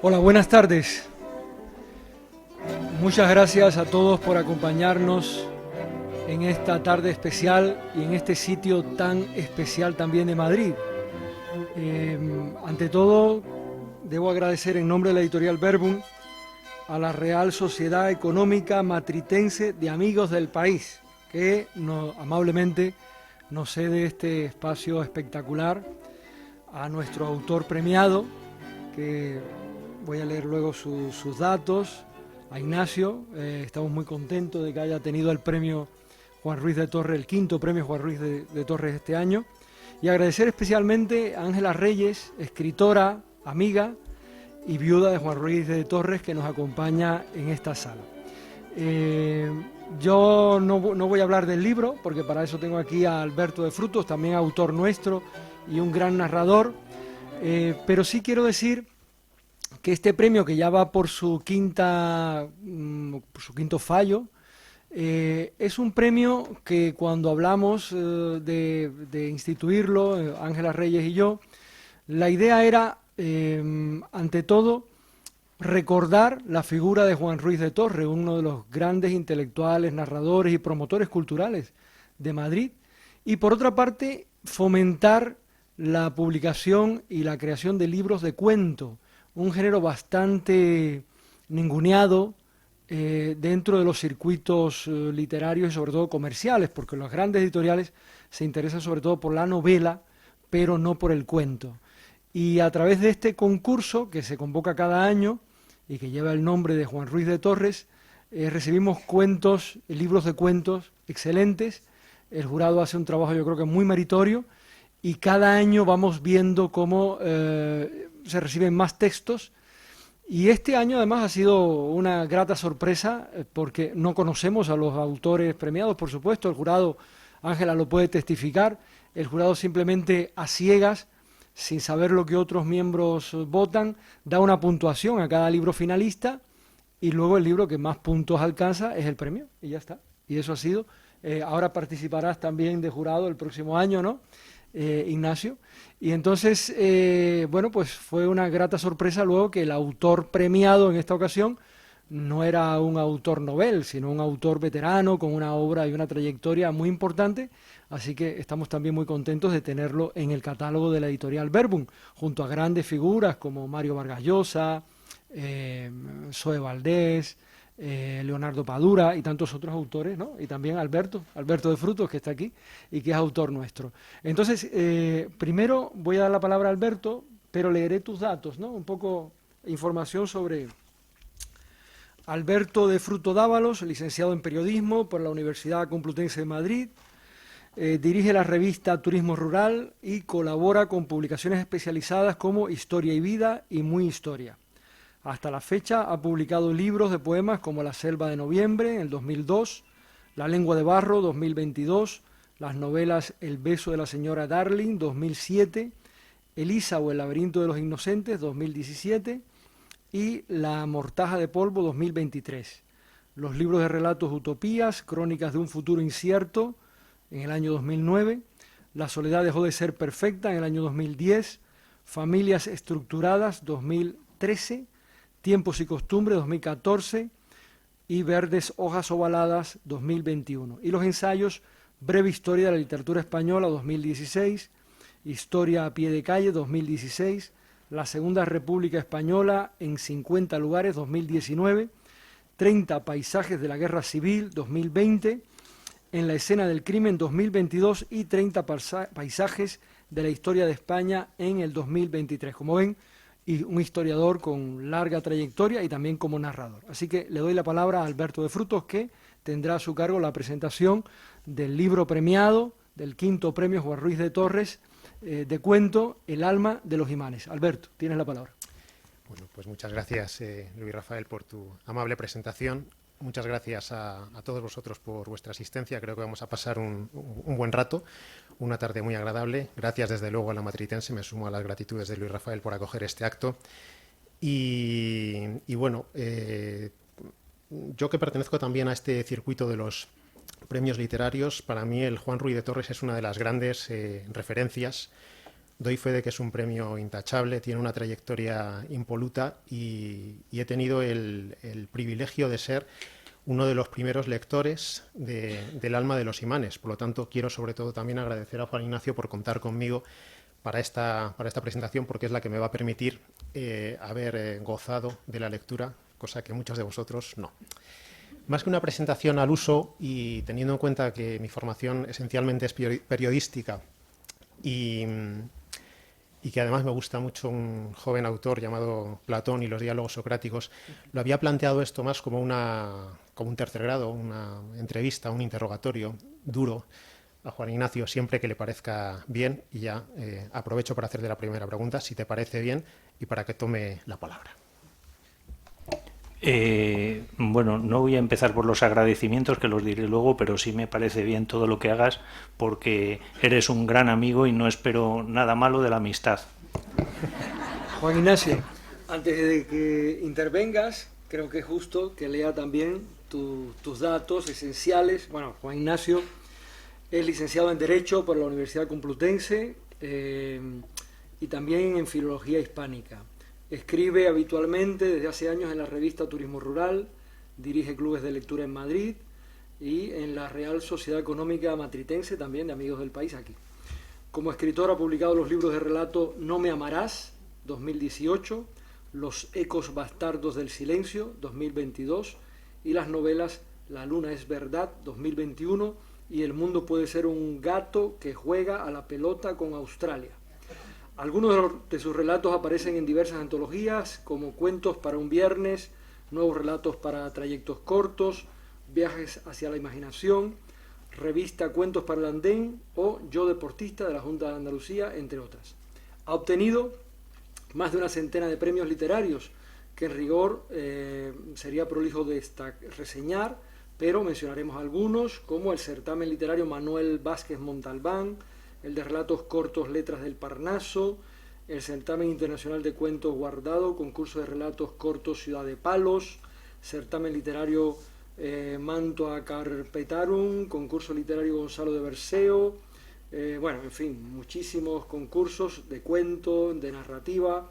Hola, buenas tardes. Muchas gracias a todos por acompañarnos en esta tarde especial y en este sitio tan especial también de Madrid. Ante todo, debo agradecer en nombre de la editorial Verbum a la Real Sociedad Económica Matritense de Amigos del País, que amablemente nos cede este espacio espectacular, a nuestro autor premiado, que voy a leer luego sus datos, a Ignacio. Estamos muy contentos de que haya tenido el premio Juan Ruiz de Torres, el quinto premio Juan Ruiz de Torres este año. Y agradecer especialmente a Ángela Reyes, escritora, amiga y viuda de Juan Ruiz de Torres, que nos acompaña en esta sala. Yo no voy a hablar del libro, porque para eso tengo aquí a Alberto de Frutos, también autor nuestro y un gran narrador, pero sí quiero decir que este premio, que ya va por su quinto fallo, es un premio que cuando hablamos de instituirlo, Ángela Reyes y yo, la idea era, ante todo, recordar la figura de Juan Ruiz de Torres, uno de los grandes intelectuales, narradores y promotores culturales de Madrid, y por otra parte, fomentar la publicación y la creación de libros de cuento, un género bastante ninguneado dentro de los circuitos literarios y sobre todo comerciales, porque los grandes editoriales se interesan sobre todo por la novela, pero no por el cuento. Y a través de este concurso, que se convoca cada año y que lleva el nombre de Juan Ruiz de Torres, recibimos cuentos, libros de cuentos excelentes. El jurado hace un trabajo, yo creo que muy meritorio, y cada año vamos viendo cómo se reciben más textos. Y este año además ha sido una grata sorpresa, porque no conocemos a los autores premiados, por supuesto. El jurado, Ángela lo puede testificar, el jurado simplemente a ciegas, sin saber lo que otros miembros votan, da una puntuación a cada libro finalista, y luego el libro que más puntos alcanza es el premio, y ya está. Y eso ha sido. Ahora participarás también de jurado el próximo año, ¿no, Ignacio? Y entonces, bueno, pues fue una grata sorpresa luego que el autor premiado en esta ocasión no era un autor novel, sino un autor veterano con una obra y una trayectoria muy importante. Así que estamos también muy contentos de tenerlo en el catálogo de la editorial Verbum, junto a grandes figuras como Mario Vargas Llosa, Zoe Valdés, Leonardo Padura y tantos otros autores, ¿no? Y también Alberto de Frutos, que está aquí y que es autor nuestro. Entonces, primero voy a dar la palabra a Alberto, pero leeré tus datos, ¿no? Un poco información sobre Alberto de Fruto Dávalos, licenciado en Periodismo por la Universidad Complutense de Madrid. Dirige la revista Turismo Rural y colabora con publicaciones especializadas como Historia y Vida y Muy Historia. Hasta la fecha ha publicado libros de poemas como La Selva de Noviembre, en el 2002, La Lengua de Barro, 2022, las novelas El Beso de la Señora Darling, 2007, Elisa o El Laberinto de los Inocentes, 2017, y La Mortaja de Polvo, 2023. Los libros de relatos Utopías, Crónicas de un Futuro Incierto, en el año 2009, La Soledad dejó de ser perfecta, en el año 2010, Familias estructuradas, 2013, Tiempos y costumbres, 2014, y Verdes hojas ovaladas, 2021. Y los ensayos Breve historia de la literatura española, 2016, Historia a pie de calle, 2016, La Segunda República Española en 50 lugares, 2019, 30 paisajes de la Guerra Civil, 2020, En la escena del crimen, 2022, y 30 paisajes de la historia de España en el 2023. Como ven, y un historiador con larga trayectoria y también como narrador. Así que le doy la palabra a Alberto de Frutos, que tendrá a su cargo la presentación del libro premiado, del quinto premio Juan Ruiz de Torres, de cuento El alma de los imanes. Alberto, tienes la palabra. Bueno, pues muchas gracias, Luis Rafael, por tu amable presentación. Muchas gracias a todos vosotros por vuestra asistencia. Creo que vamos a pasar un buen rato, una tarde muy agradable. Gracias desde luego a la Matritense, me sumo a las gratitudes de Luis Rafael por acoger este acto. Y bueno, yo que pertenezco también a este circuito de los premios literarios, para mí el Juan Ruiz de Torres es una de las grandes referencias doy fe de que es un premio intachable, tiene una trayectoria impoluta y he tenido el privilegio de ser uno de los primeros lectores del alma de los imanes. Por lo tanto, quiero sobre todo también agradecer a Juan Ignacio por contar conmigo para esta presentación, porque es la que me va a permitir haber gozado de la lectura, cosa que muchos de vosotros no. Más que una presentación al uso, y teniendo en cuenta que mi formación esencialmente es periodística y que además me gusta mucho un joven autor llamado Platón y los diálogos socráticos, lo había planteado esto más como un tercer grado, una entrevista, un interrogatorio duro a Juan Ignacio, siempre que le parezca bien, y ya aprovecho para hacerte la primera pregunta, si te parece bien, y para que tome la palabra. Bueno, no voy a empezar por los agradecimientos, que los diré luego, pero sí me parece bien todo lo que hagas, porque eres un gran amigo y no espero nada malo de la amistad. Juan Ignacio, antes de que intervengas, creo que es justo que lea también tus datos esenciales. Bueno, Juan Ignacio es licenciado en Derecho por la Universidad Complutense y también en Filología Hispánica. Escribe habitualmente desde hace años en la revista Turismo Rural, dirige clubes de lectura en Madrid y en la Real Sociedad Económica Matritense, también de Amigos del País, aquí. Como escritor ha publicado los libros de relato No me amarás, 2018, Los ecos bastardos del silencio, 2022, y las novelas La luna es verdad, 2021, y El mundo puede ser un gato que juega a la pelota con Australia. Algunos de sus relatos aparecen en diversas antologías, como Cuentos para un viernes, Nuevos relatos para trayectos cortos, Viajes hacia la imaginación, revista Cuentos para el Andén o Yo deportista de la Junta de Andalucía, entre otras. Ha obtenido más de una centena de premios literarios, que en rigor sería prolijo de reseñar, pero mencionaremos algunos, como el certamen literario Manuel Vázquez Montalbán, el de relatos cortos Letras del Parnaso, el certamen internacional de cuentos Guardado, concurso de relatos cortos Ciudad de Palos, certamen literario Mantua Carpetarum, concurso literario Gonzalo de Berceo, bueno, en fin, muchísimos concursos de cuento, de narrativa.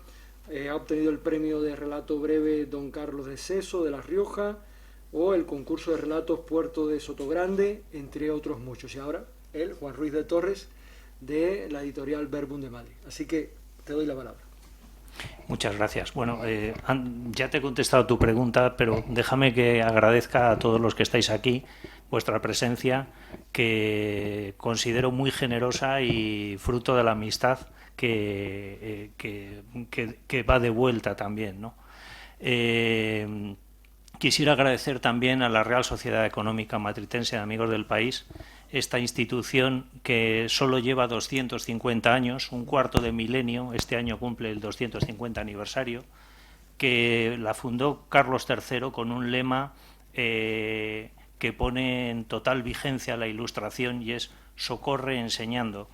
Ha obtenido el premio de relato breve Don Carlos de Seso de La Rioja, o el concurso de relatos Puerto de Sotogrande, entre otros muchos. Y ahora él, Juan Ruiz de Torres, de la editorial Verbum de Madrid. Así que te doy la palabra. Muchas gracias. Bueno, ya te he contestado tu pregunta, pero déjame que agradezca a todos los que estáis aquí vuestra presencia, que considero muy generosa y fruto de la amistad que va de vuelta también, ¿no? Quisiera agradecer también a la Real Sociedad Económica Matritense de Amigos del País, esta institución que solo lleva 250 años, un cuarto de milenio, este año cumple el 250 aniversario, que la fundó Carlos III con un lema que pone en total vigencia la Ilustración, y es socorre enseñando.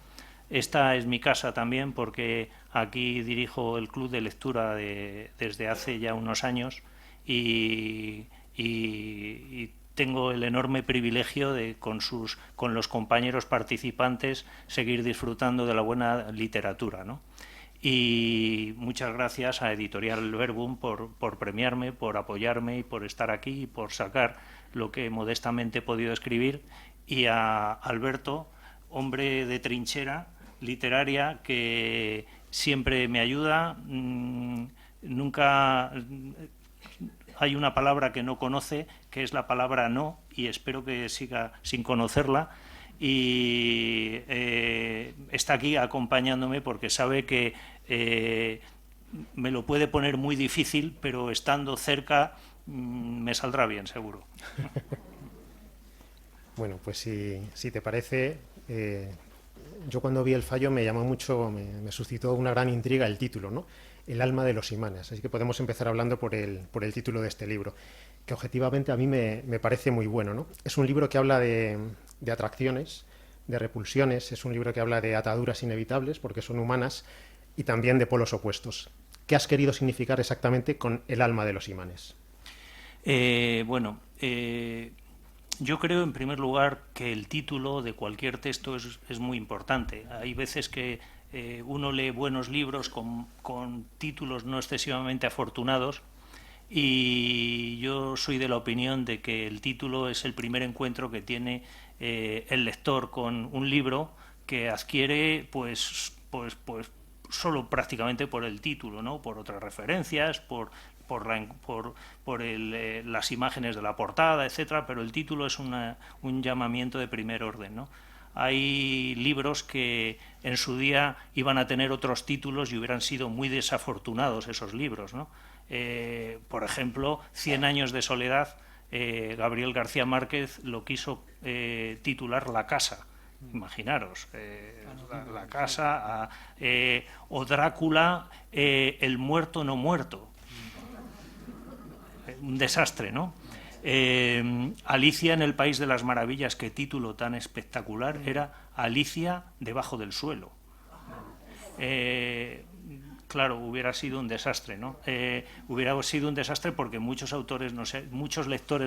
Esta es mi casa también, porque aquí dirijo el club de lectura desde hace ya unos años y tengo el enorme privilegio de con los compañeros participantes seguir disfrutando de la buena literatura, ¿no? Y muchas gracias a Editorial Verbum por premiarme, por apoyarme y por estar aquí y por sacar lo que modestamente he podido escribir, y a Alberto, hombre de trinchera literaria, que siempre me ayuda. Nunca hay una palabra que no conoce, que es la palabra no, y espero que siga sin conocerla, y está aquí acompañándome porque sabe que me lo puede poner muy difícil, pero estando cerca me saldrá bien, seguro. Bueno, pues si te parece, yo cuando vi el fallo me llamó mucho, me suscitó una gran intriga el título, ¿no? El alma de los imanes. Así que podemos empezar hablando por el título de este libro, que objetivamente a mí me parece muy bueno, ¿no? Es un libro que habla de atracciones, de repulsiones, es un libro que habla de ataduras inevitables, porque son humanas, y también de polos opuestos. ¿Qué has querido significar exactamente con el alma de los imanes? Yo creo, en primer lugar, que el título de cualquier texto es muy importante. Hay veces que uno lee buenos libros con títulos no excesivamente afortunados, y yo soy de la opinión de que el título es el primer encuentro que tiene el lector con un libro, que adquiere solo prácticamente por el título, ¿no? Por otras referencias, las imágenes de la portada, etcétera, pero el título es un llamamiento de primer orden, ¿no? Hay libros que en su día iban a tener otros títulos y hubieran sido muy desafortunados esos libros, ¿no? Por ejemplo, 100 años de soledad, Gabriel García Márquez lo quiso titular La casa. Imaginaros, la casa, o Drácula, el muerto no muerto. Un desastre, ¿no? Alicia en el País de las Maravillas, qué título tan espectacular, era Alicia debajo del suelo. Claro, hubiera sido un desastre, ¿no? Hubiera sido un desastre porque muchos lectores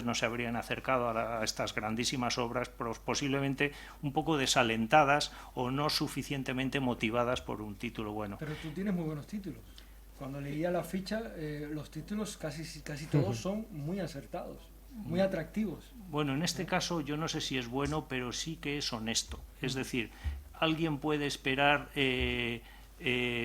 no se habrían acercado a estas grandísimas obras, posiblemente un poco desalentadas o no suficientemente motivadas por un título bueno. Pero tú tienes muy buenos títulos. Cuando leía la ficha, los títulos casi todos son muy acertados, muy atractivos. Bueno, en este caso yo no sé si es bueno, pero sí que es honesto. Es decir, alguien puede esperar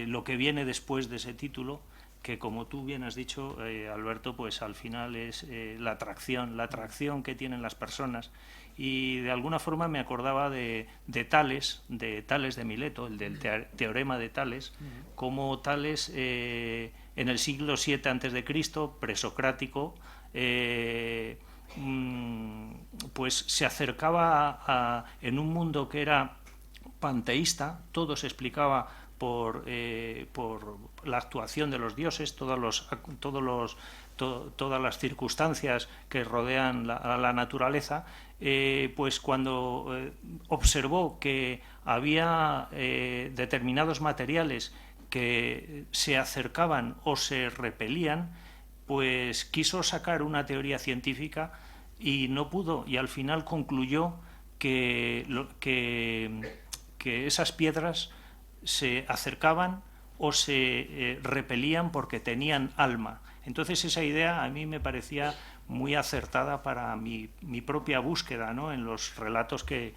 lo que viene después de ese título, que como tú bien has dicho, Alberto, pues al final es la atracción que tienen las personas. Y de alguna forma me acordaba de Tales de Mileto, el del teorema de Tales, como Tales en el siglo VII a.C., presocrático, pues se acercaba en un mundo que era panteísta, todo se explicaba por la actuación de los dioses, todas las circunstancias que rodean a la naturaleza, pues cuando observó que había determinados materiales que se acercaban o se repelían, pues quiso sacar una teoría científica y no pudo, y al final concluyó que esas piedras se acercaban o se repelían porque tenían alma. Entonces esa idea a mí me parecía muy acertada para mi propia búsqueda, ¿no?, en los relatos que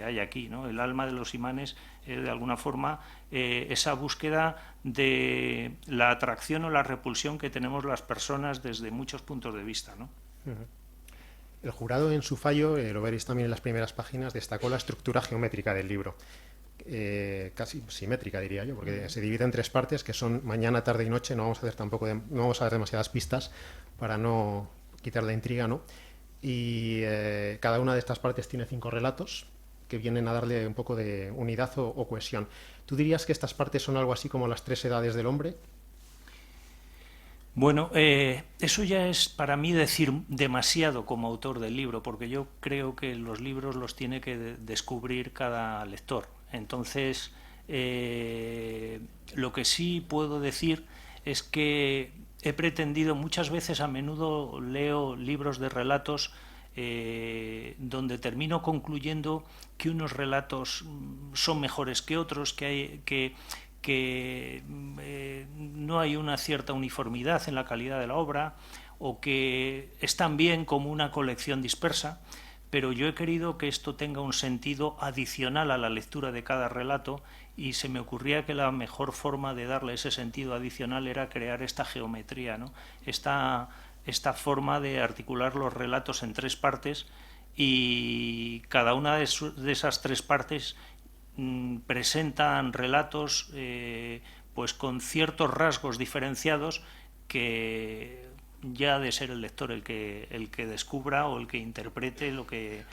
hay aquí, ¿no? El alma de los imanes, de alguna forma, esa búsqueda de la atracción o la repulsión que tenemos las personas desde muchos puntos de vista, ¿no? El jurado, en su fallo, lo veréis también en las primeras páginas, destacó la estructura geométrica del libro. Casi simétrica, diría yo, porque se divide en tres partes, que son mañana, tarde y noche. No vamos a dar demasiadas pistas para no quitar la intriga, ¿no? Y cada una de estas partes tiene 5 relatos que vienen a darle un poco de unidad o cohesión. ¿Tú dirías que estas partes son algo así como las 3 edades del hombre? Bueno, eso ya es para mí decir demasiado como autor del libro, porque yo creo que los libros los tiene que descubrir cada lector. Entonces, lo que sí puedo decir es que he pretendido, muchas veces, a menudo leo libros de relatos donde termino concluyendo que unos relatos son mejores que otros, que no hay una cierta uniformidad en la calidad de la obra, o que están bien como una colección dispersa, pero yo he querido que esto tenga un sentido adicional a la lectura de cada relato, y se me ocurría que la mejor forma de darle ese sentido adicional era crear esta geometría, ¿no? Esta forma de articular los relatos en 3 partes, y cada una de esas 3 partes presentan relatos pues con ciertos rasgos diferenciados, que ya ha de ser el lector el que descubra o el que interprete lo que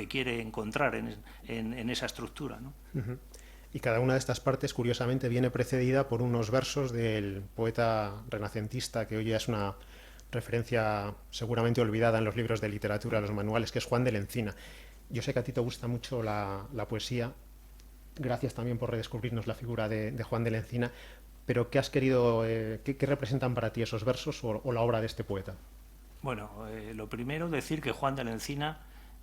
quiere encontrar en esa estructura, ¿no? Uh-huh. Y cada una de estas partes, curiosamente, viene precedida por unos versos del poeta renacentista, que hoy ya es una referencia seguramente olvidada en los libros de literatura, los manuales, que es Juan de la Encina. Yo sé que a ti te gusta mucho la poesía. Gracias también por redescubrirnos la figura de Juan de la Encina. Pero ¿qué has querido, qué representan para ti esos versos o la obra de este poeta? Bueno, lo primero, decir que Juan de la Encina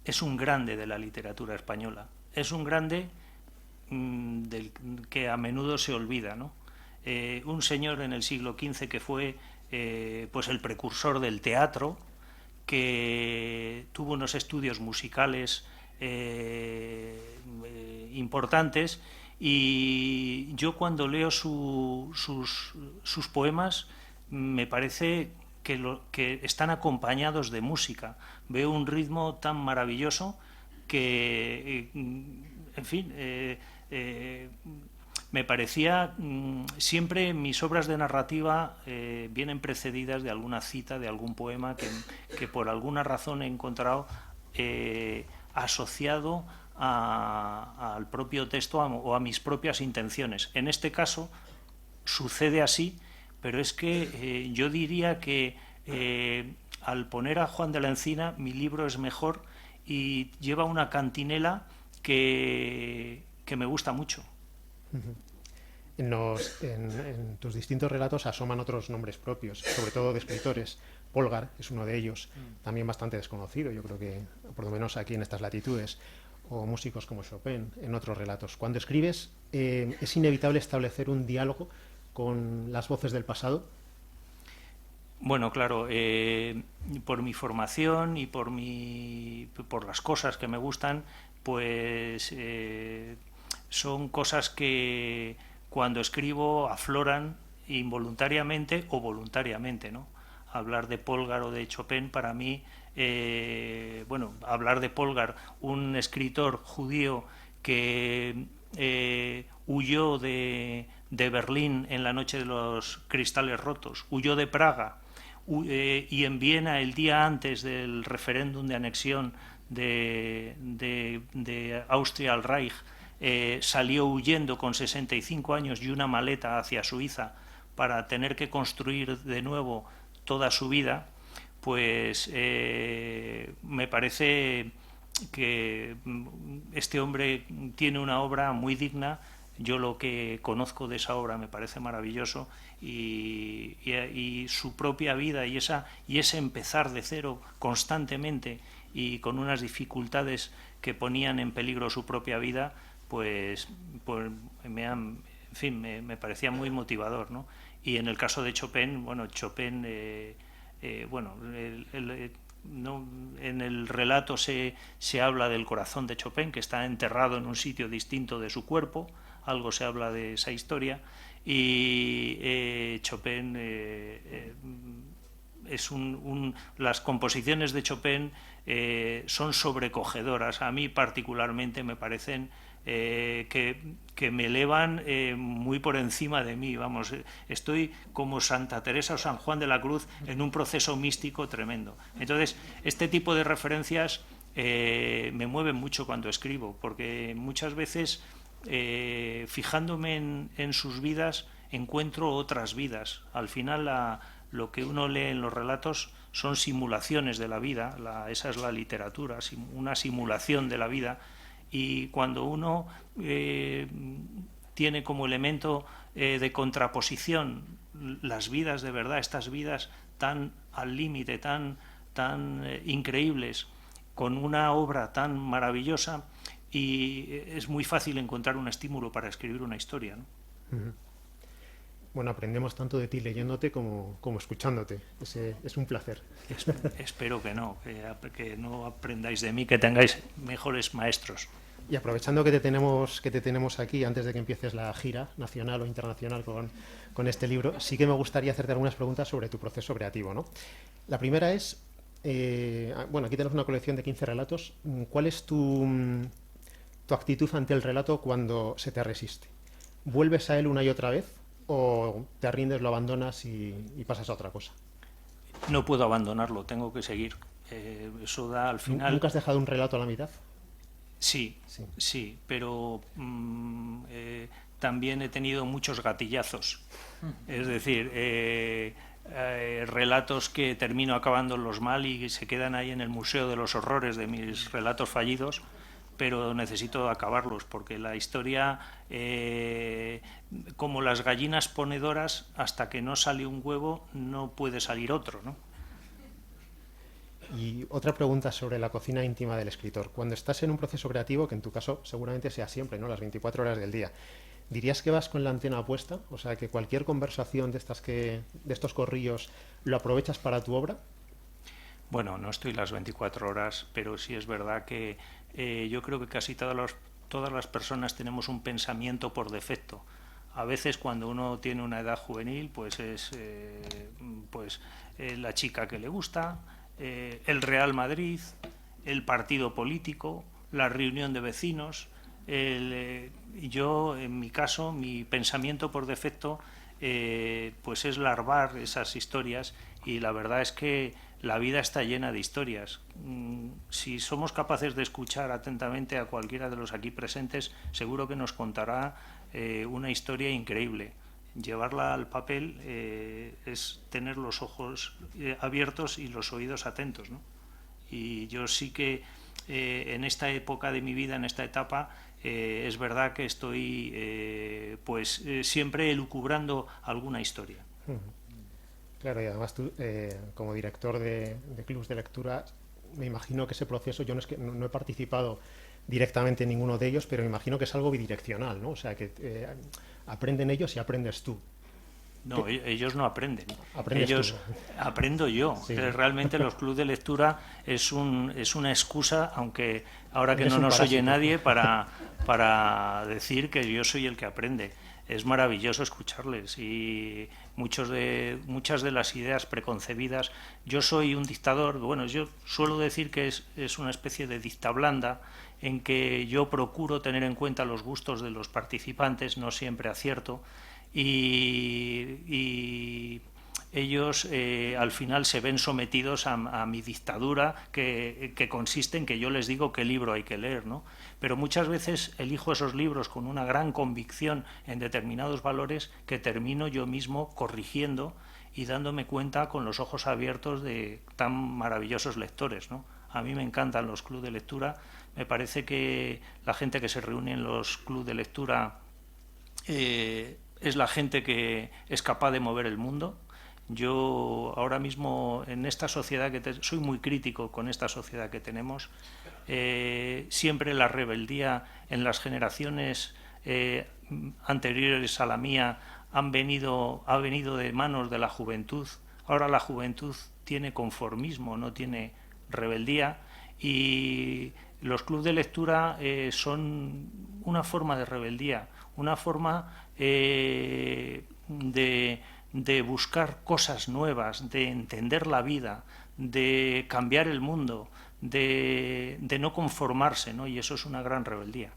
es un grande de la literatura española. Es un grande que a menudo se olvida, ¿no? Un señor en el siglo XV que fue pues el precursor del teatro, que tuvo unos estudios musicales importantes, y yo cuando leo sus poemas me parece que están acompañados de música. Veo un ritmo tan maravilloso que, en fin, me parecía, siempre mis obras de narrativa vienen precedidas de alguna cita, de algún poema que por alguna razón he encontrado asociado al propio texto o a mis propias intenciones. En este caso sucede así, pero es que yo diría que al poner a Juan de la Encina mi libro es mejor y lleva una cantinela que me gusta mucho. En tus distintos relatos asoman otros nombres propios, sobre todo de escritores. Polgar es uno de ellos, también bastante desconocido, yo creo que por lo menos aquí en estas latitudes, o músicos como Chopin en otros relatos. Cuando escribes, ¿es inevitable establecer un diálogo con las voces del pasado? Bueno, claro, por mi formación y por las cosas que me gustan, pues son cosas que cuando escribo afloran involuntariamente o voluntariamente, ¿no? Hablar de Polgar o de Chopin para mí, bueno, hablar de Polgar, un escritor judío que huyó de Berlín en la noche de los cristales rotos, huyó de Praga, y en Viena el día antes del referéndum de anexión de Austria al Reich, salió huyendo con 65 años y una maleta hacia Suiza para tener que construir de nuevo toda su vida, pues me parece que este hombre tiene una obra muy digna. Yo lo que conozco de esa obra me parece maravilloso, y su propia vida y ese empezar de cero constantemente y con unas dificultades que ponían en peligro su propia vida, pues en fin, me parecía muy motivador, ¿no? Y en el caso de Chopin, bueno, Chopin, bueno, no, en el relato se habla del corazón de Chopin, que está enterrado en un sitio distinto de su cuerpo, algo se habla de esa historia, y Chopin es las composiciones de Chopin son sobrecogedoras. A mí particularmente me parecen que me elevan muy por encima de mí. Vamos, estoy como Santa Teresa o San Juan de la Cruz en un proceso místico tremendo. Entonces, este tipo de referencias me mueven mucho cuando escribo, porque muchas veces fijándome en sus vidas encuentro otras vidas. Al final lo que uno lee en los relatos son simulaciones de la vida, esa es la literatura, una simulación de la vida, y cuando uno tiene como elemento de contraposición las vidas de verdad, estas vidas tan al límite, tan increíbles, con una obra tan maravillosa, y es muy fácil encontrar un estímulo para escribir una historia, ¿no? Bueno, aprendemos tanto de ti leyéndote como escuchándote. Es un placer. Espero que no aprendáis de mí, que tengáis mejores maestros. Y aprovechando que te tenemos aquí, antes de que empieces la gira nacional o internacional con este libro, sí que me gustaría hacerte algunas preguntas sobre tu proceso creativo, ¿no? La primera es, bueno, aquí tenemos una colección de 15 relatos. ¿Cuál es tu actitud ante el relato cuando se te resiste? ¿Vuelves a él una y otra vez o te rindes, lo abandonas y pasas a otra cosa? No puedo abandonarlo, tengo que seguir. Eso da al final... ¿Nunca has dejado un relato a la mitad? Sí, pero también he tenido muchos gatillazos. Es decir, relatos que termino acabándolos mal y se quedan ahí en el Museo de los Horrores de mis relatos fallidos, pero necesito acabarlos porque la historia, como las gallinas ponedoras, hasta que no sale un huevo no puede salir otro, ¿no? Y otra pregunta sobre la cocina íntima del escritor. Cuando estás en un proceso creativo, que en tu caso seguramente sea siempre, ¿no? Las 24 horas del día, ¿dirías que vas con la antena puesta? O sea, que cualquier conversación de estos corrillos lo aprovechas para tu obra. Bueno, no estoy las 24 horas, pero sí es verdad que yo creo que casi todas las personas tenemos un pensamiento por defecto. A veces cuando uno tiene una edad juvenil, pues es la chica que le gusta, el Real Madrid, el partido político, la reunión de vecinos. Yo, en mi caso, mi pensamiento por defecto pues es larvar esas historias, y la verdad es que la vida está llena de historias. Si somos capaces de escuchar atentamente a cualquiera de los aquí presentes, seguro que nos contará una historia increíble. Llevarla al papel es tener los ojos abiertos y los oídos atentos, ¿no? Y yo sí que en esta época de mi vida, en esta etapa, es verdad que estoy siempre elucubrando alguna historia. Claro, y además tú, como director de clubs de lectura, me imagino que ese proceso, yo no, es que, no he participado directamente en ninguno de ellos, pero me imagino que es algo bidireccional, ¿no? O sea, que aprenden ellos y aprendes tú. No, ellos no aprenden. Aprendes Ellos tú. aprendo yo. Sí. Realmente los clubes de lectura es una excusa, aunque ahora que Eres no un nos oye parásito. nadie, para decir que yo soy el que aprende. Es maravilloso escucharles, y muchas de las ideas preconcebidas. Yo soy un dictador. Bueno, yo suelo decir que es una especie de dicta blanda, en que yo procuro tener en cuenta los gustos de los participantes, no siempre acierto, y ellos al final se ven sometidos a mi dictadura, que consiste en que yo les digo qué libro hay que leer, ¿no? Pero muchas veces elijo esos libros con una gran convicción en determinados valores, que termino yo mismo corrigiendo y dándome cuenta con los ojos abiertos de tan maravillosos lectores, ¿no? A mí me encantan los clubes de lectura. Me parece que la gente que se reúne en los clubes de lectura es la gente que es capaz de mover el mundo. Yo ahora mismo, en esta sociedad soy muy crítico con esta sociedad que tenemos. Siempre la rebeldía en las generaciones anteriores a la mía ha venido de manos de la juventud. Ahora la juventud tiene conformismo, no tiene rebeldía, y los clubes de lectura son una forma de rebeldía, una forma de buscar cosas nuevas, de entender la vida, de cambiar el mundo, de no conformarse, ¿no? Y eso es una gran rebeldía.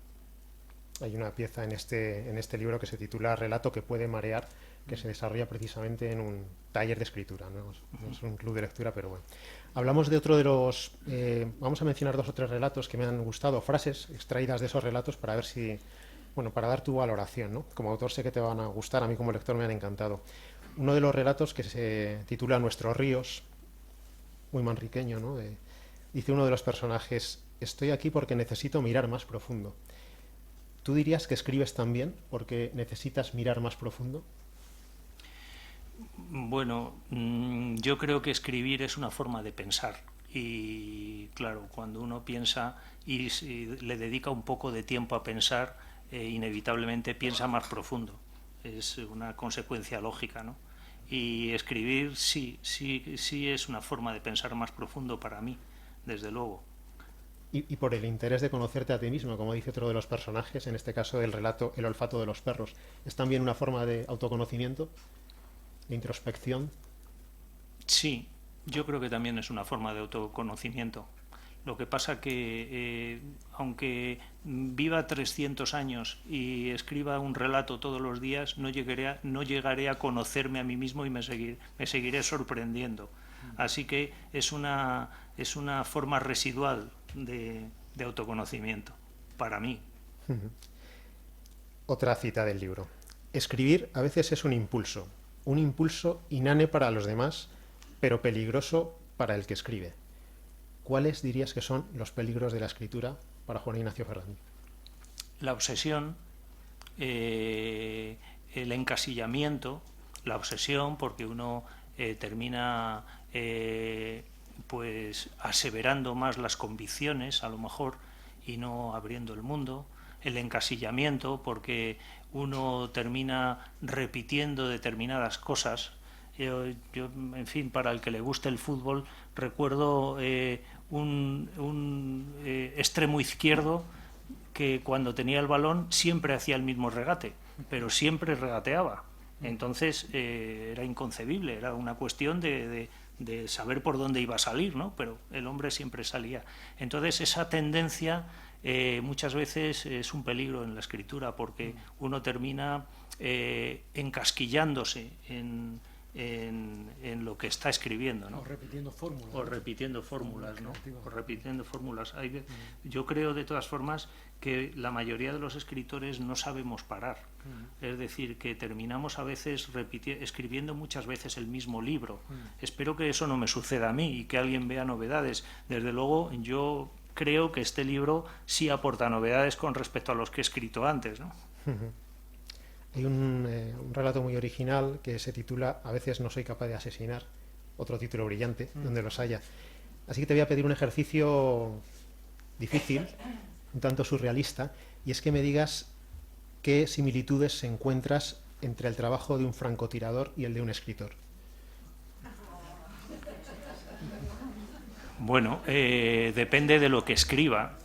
Hay una pieza en este libro que se titula Relato que puede marear, que se desarrolla precisamente en un taller de escritura, ¿no? No es un club de lectura, pero bueno. Hablamos de otro de los... vamos a mencionar 2 o 3 relatos que me han gustado, frases extraídas de esos relatos, para ver si... Bueno, para dar tu valoración, ¿no? Como autor sé que te van a gustar, a mí como lector me han encantado. Uno de los relatos, que se titula Nuestros ríos, muy manriqueño, ¿no? Dice uno de los personajes: estoy aquí porque necesito mirar más profundo. ¿Tú dirías que escribes también porque necesitas mirar más profundo? Bueno, yo creo que escribir es una forma de pensar, y claro, cuando uno piensa y le dedica un poco de tiempo a pensar, inevitablemente piensa más profundo. Es una consecuencia lógica, ¿no? Y escribir sí es una forma de pensar más profundo para mí, desde luego. Y por el interés de conocerte a ti mismo, como dice otro de los personajes, en este caso del relato El olfato de los perros. ¿Es también una forma de autoconocimiento, de introspección? Sí, yo creo que también es una forma de autoconocimiento. Lo que pasa que, aunque viva 300 años y escriba un relato todos los días, no llegaré a conocerme a mí mismo, y me seguiré sorprendiendo. Así que es una forma residual de autoconocimiento, para mí. Otra cita del libro. Escribir a veces es un impulso inane para los demás, pero peligroso para el que escribe. ¿Cuáles dirías que son los peligros de la escritura para Juan Ignacio Ferrandi? La obsesión, el encasillamiento, la obsesión porque uno termina pues aseverando más las convicciones, a lo mejor, y no abriendo el mundo, el encasillamiento, porque uno termina repitiendo determinadas cosas. En fin, para el que le guste el fútbol, recuerdo un extremo izquierdo que cuando tenía el balón siempre hacía el mismo regate, pero siempre regateaba. Entonces era inconcebible, era una cuestión de saber por dónde iba a salir, ¿no? Pero el hombre siempre salía. Entonces esa tendencia muchas veces es un peligro en la escritura, porque uno termina encasquillándose en lo que está escribiendo, ¿no? O repitiendo fórmulas. O repitiendo fórmulas, ¿no? O repitiendo fórmulas. Yo creo, de todas formas, que la mayoría de los escritores no sabemos parar. Es decir, que terminamos a veces escribiendo muchas veces el mismo libro. Espero que eso no me suceda a mí y que alguien vea novedades. Desde luego, yo creo que este libro sí aporta novedades con respecto a los que he escrito antes, ¿no? Hay un relato muy original que se titula A veces no soy capaz de asesinar, otro título brillante, donde los haya. Así que te voy a pedir un ejercicio difícil, un tanto surrealista, y es que me digas qué similitudes encuentras entre el trabajo de un francotirador y el de un escritor. Bueno, depende de lo que escriba.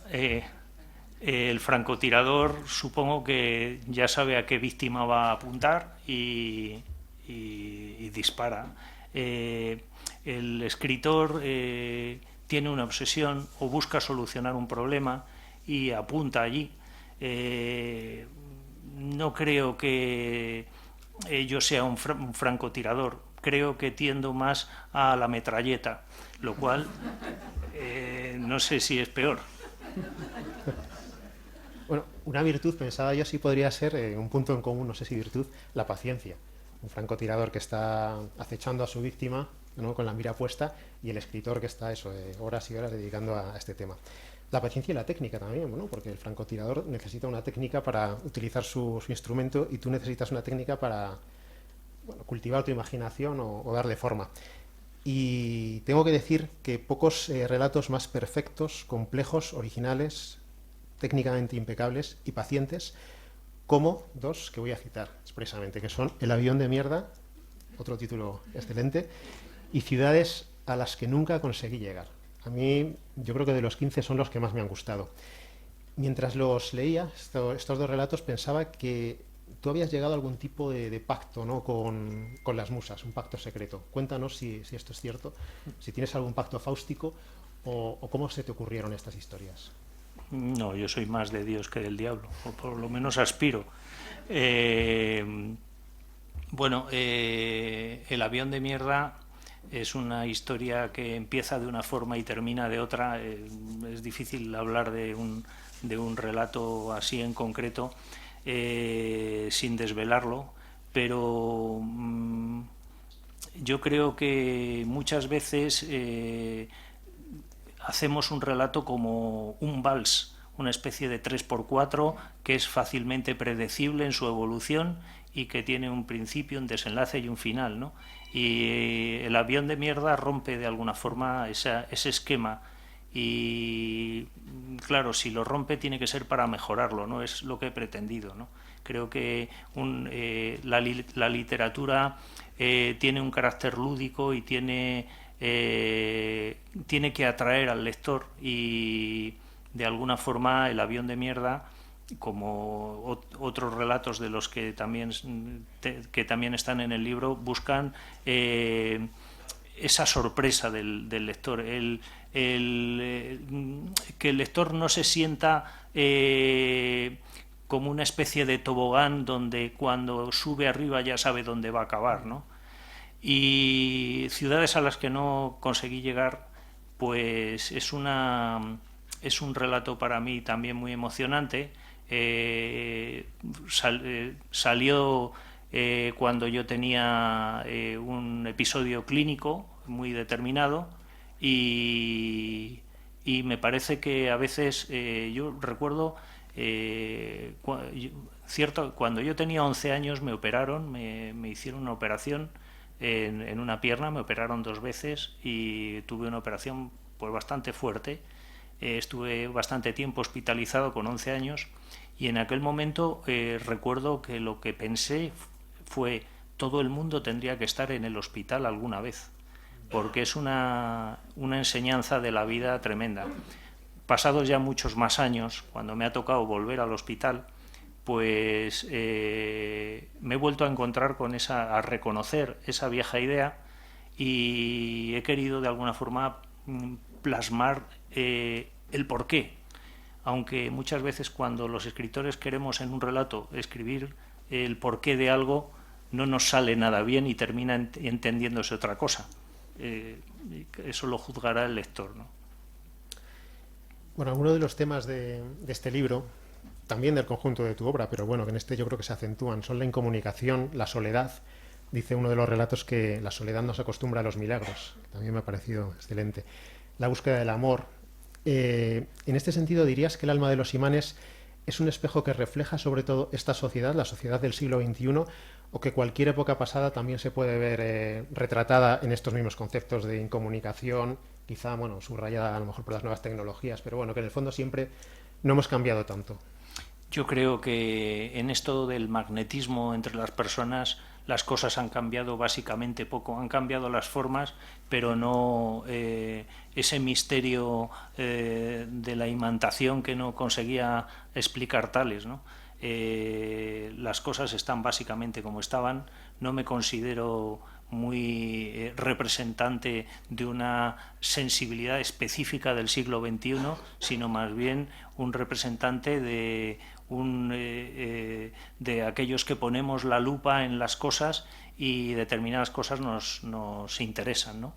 El francotirador supongo que ya sabe a qué víctima va a apuntar y dispara. El escritor tiene una obsesión o busca solucionar un problema y apunta allí. No creo que yo sea un francotirador, creo que tiendo más a la metralleta, lo cual no sé si es peor. Bueno, una virtud, pensaba yo, sí podría ser un punto en común, no sé si virtud, la paciencia. Un francotirador que está acechando a su víctima, ¿no?, con la mira puesta, y el escritor que está horas y horas dedicando a este tema. La paciencia y la técnica también, ¿no?, porque el francotirador necesita una técnica para utilizar su instrumento y tú necesitas una técnica para cultivar tu imaginación o darle forma. Y tengo que decir que pocos relatos más perfectos, complejos, originales, técnicamente impecables y pacientes, como dos que voy a citar expresamente, que son El avión de mierda, otro título excelente, y Ciudades a las que nunca conseguí llegar. A mí, yo creo que de los 15 son los que más me han gustado. Mientras los leía, estos dos relatos, pensaba que tú habías llegado a algún tipo de pacto, ¿no?, con las musas, un pacto secreto. Cuéntanos si esto es cierto, si tienes algún pacto fáustico o cómo se te ocurrieron estas historias. No, yo soy más de Dios que del diablo, o por lo menos aspiro. Bueno, El avión de mierda es una historia que empieza de una forma y termina de otra. Es difícil hablar de un relato así en concreto sin desvelarlo, pero yo creo que muchas veces hacemos un relato como un vals, una especie de 3x4 que es fácilmente predecible en su evolución y que tiene un principio, un desenlace y un final, ¿no? Y El avión de mierda rompe de alguna forma ese esquema y, claro, si lo rompe tiene que ser para mejorarlo, ¿no? Es lo que he pretendido, ¿no? Creo que la literatura tiene un carácter lúdico y tiene que atraer al lector, y de alguna forma El avión de mierda, como otros relatos de los que también están en el libro, buscan esa sorpresa del lector, que el lector no se sienta como una especie de tobogán donde cuando sube arriba ya sabe dónde va a acabar, ¿no? Y Ciudades a las que no conseguí llegar, pues es un relato para mí también muy emocionante. Salió cuando yo tenía un episodio clínico muy determinado y me parece que a veces yo recuerdo cuando yo tenía 11 años me operaron, me hicieron una operación en una pierna, me operaron 2 veces y tuve una operación pues bastante fuerte. Estuve bastante tiempo hospitalizado con 11 años y en aquel momento recuerdo que lo que pensé fue: todo el mundo tendría que estar en el hospital alguna vez, porque es una enseñanza de la vida tremenda. Pasados ya muchos más años, cuando me ha tocado volver al hospital, pues me he vuelto a encontrar con a reconocer esa vieja idea, y he querido de alguna forma plasmar el porqué. Aunque muchas veces cuando los escritores queremos en un relato escribir el porqué de algo, no nos sale nada bien y termina entendiéndose otra cosa. Eso lo juzgará el lector, ¿no? Bueno, algunos de los temas de este libro, también del conjunto de tu obra, pero bueno, que en este yo creo que se acentúan, son la incomunicación, la soledad. Dice uno de los relatos que la soledad no se acostumbra a los milagros. También me ha parecido excelente. La búsqueda del amor. En este sentido, ¿dirías que el alma de los imanes es un espejo que refleja sobre todo esta sociedad, la sociedad del siglo XXI, o que cualquier época pasada también se puede ver retratada en estos mismos conceptos de incomunicación, quizá, bueno, subrayada a lo mejor por las nuevas tecnologías, pero bueno, que en el fondo siempre no hemos cambiado tanto? Yo creo que en esto del magnetismo entre las personas las cosas han cambiado básicamente poco. Han cambiado las formas, pero no ese misterio de la imantación que no conseguía explicar Tales, ¿no? Las cosas están básicamente como estaban. No me considero muy representante de una sensibilidad específica del siglo XXI, sino más bien un representante de de aquellos que ponemos la lupa en las cosas y determinadas cosas nos interesan, ¿no?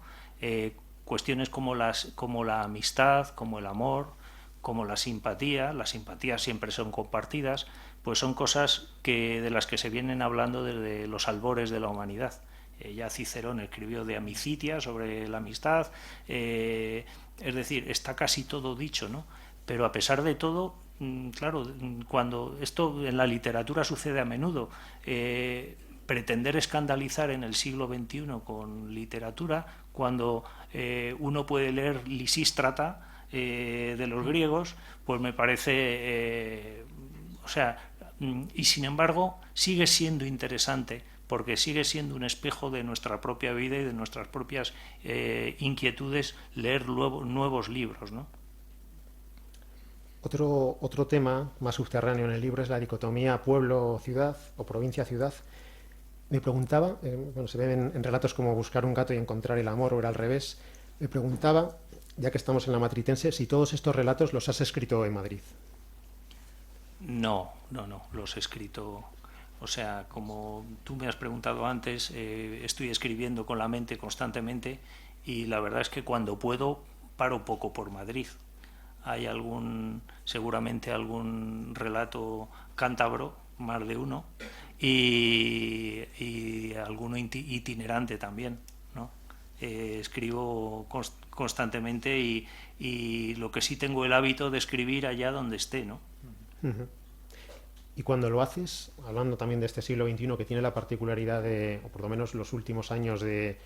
Cuestiones como la amistad, como el amor, como las simpatías siempre son compartidas, pues son cosas de las que se vienen hablando desde los albores de la humanidad. Ya Cicerón escribió de amicitia, sobre la amistad, es decir, está casi todo dicho, ¿no? Pero a pesar de todo, claro, cuando esto en la literatura sucede a menudo, pretender escandalizar en el siglo XXI con literatura, cuando uno puede leer Lisístrata de los griegos, pues me parece, o sea, y sin embargo sigue siendo interesante, porque sigue siendo un espejo de nuestra propia vida y de nuestras propias inquietudes leer nuevos libros, ¿no? Otro tema más subterráneo en el libro es la dicotomía pueblo-ciudad o provincia-ciudad. Me preguntaba, bueno, se ve en relatos como Buscar un gato y encontrar el amor, o era al revés, me preguntaba, ya que estamos en la Matritense, si todos estos relatos los has escrito en Madrid. No, los he escrito. O sea, como tú me has preguntado antes, estoy escribiendo con la mente constantemente, y la verdad es que cuando puedo paro poco por Madrid. Hay seguramente algún relato cántabro, más de uno, y alguno itinerante también, ¿no? Escribo constantemente, y lo que sí tengo el hábito de escribir allá donde esté, ¿no? Uh-huh. Y cuando lo haces, hablando también de este siglo XXI que tiene la particularidad o por lo menos los últimos años de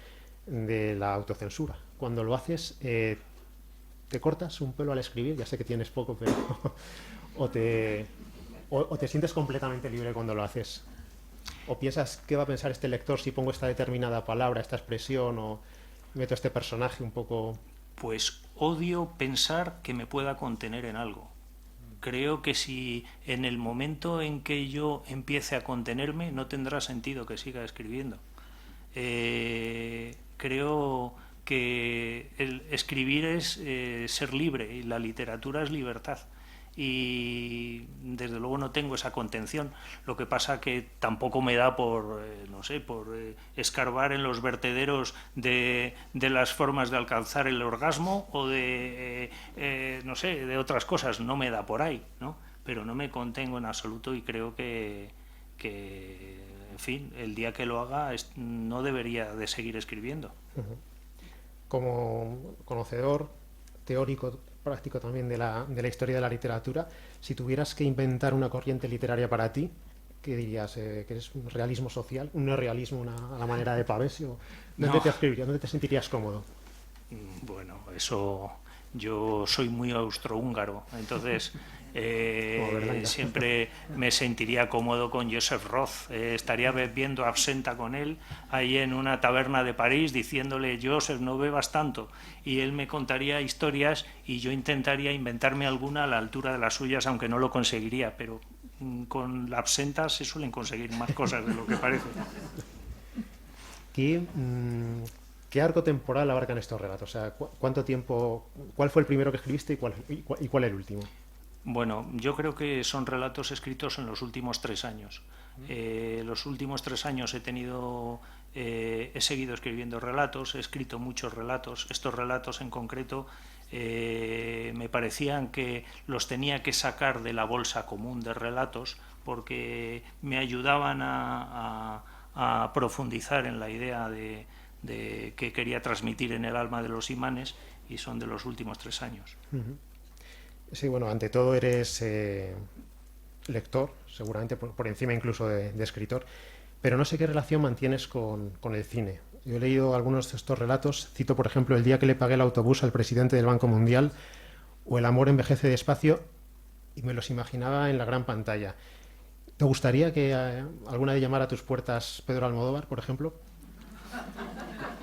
la autocensura, cuando lo haces, ¿te cortas un pelo al escribir? Ya sé que tienes poco, pero o te sientes completamente libre cuando lo haces. ¿O piensas qué va a pensar este lector si pongo esta determinada palabra, esta expresión, o meto este personaje un poco? Pues odio pensar que me pueda contener en algo. Creo que si en el momento en que yo empiece a contenerme, no tendrá sentido que siga escribiendo. Creo que el escribir es ser libre, y la literatura es libertad, y desde luego no tengo esa contención. Lo que pasa que tampoco me da por no sé, por escarbar en los vertederos de las formas de alcanzar el orgasmo, o de no sé, de otras cosas. No me da por ahí, ¿no? Pero no me contengo en absoluto, y creo que en fin, el día que lo haga no debería de seguir escribiendo. Uh-huh. Como conocedor teórico práctico también de la historia de la literatura, si tuvieras que inventar una corriente literaria para ti, ¿qué dirías? ¿Que es un realismo social? ¿Un neorrealismo a la manera de Pavesio? ¿Dónde te escribirías? ¿Dónde te sentirías cómodo? Bueno, eso... Yo soy muy austrohúngaro, entonces siempre me sentiría cómodo con Joseph Roth. Estaría bebiendo absenta con él ahí en una taberna de París diciéndole: Joseph, no bebas tanto. Y él me contaría historias y yo intentaría inventarme alguna a la altura de las suyas, aunque no lo conseguiría, pero con la absenta se suelen conseguir más cosas de lo que parece. ¿Qué arco temporal abarcan estos relatos? O sea, ¿cuánto tiempo, cuál fue el primero que escribiste y cuál el último? Bueno, yo creo que son relatos escritos en los últimos 3 años. Los últimos 3 años he seguido escribiendo relatos, he escrito muchos relatos. Estos relatos en concreto me parecían que los tenía que sacar de la bolsa común de relatos porque me ayudaban a profundizar en la idea de que quería transmitir en el alma de los imanes, y son de los últimos 3 años. Sí, bueno, ante todo eres lector, seguramente por encima incluso de escritor, pero no sé qué relación mantienes con el cine. Yo he leído algunos de estos relatos, cito por ejemplo El día que le pagué el autobús al presidente del Banco Mundial o El amor envejece despacio, y me los imaginaba en la gran pantalla. ¿Te gustaría que alguna vez llamara a tus puertas Pedro Almodóvar, por ejemplo?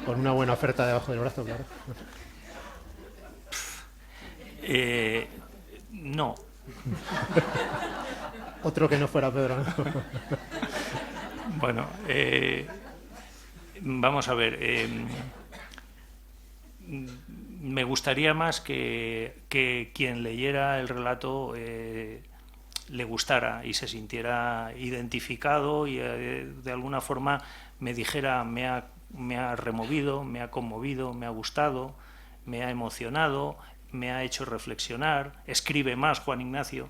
Con una buena oferta debajo del brazo, claro. No. Otro que no fuera Pedro. Bueno, vamos a ver. Me gustaría más que quien leyera el relato le gustara y se sintiera identificado y de alguna forma me dijera: me ha removido, me ha conmovido, me ha gustado, me ha emocionado, me ha hecho reflexionar. Escribe más, Juan Ignacio.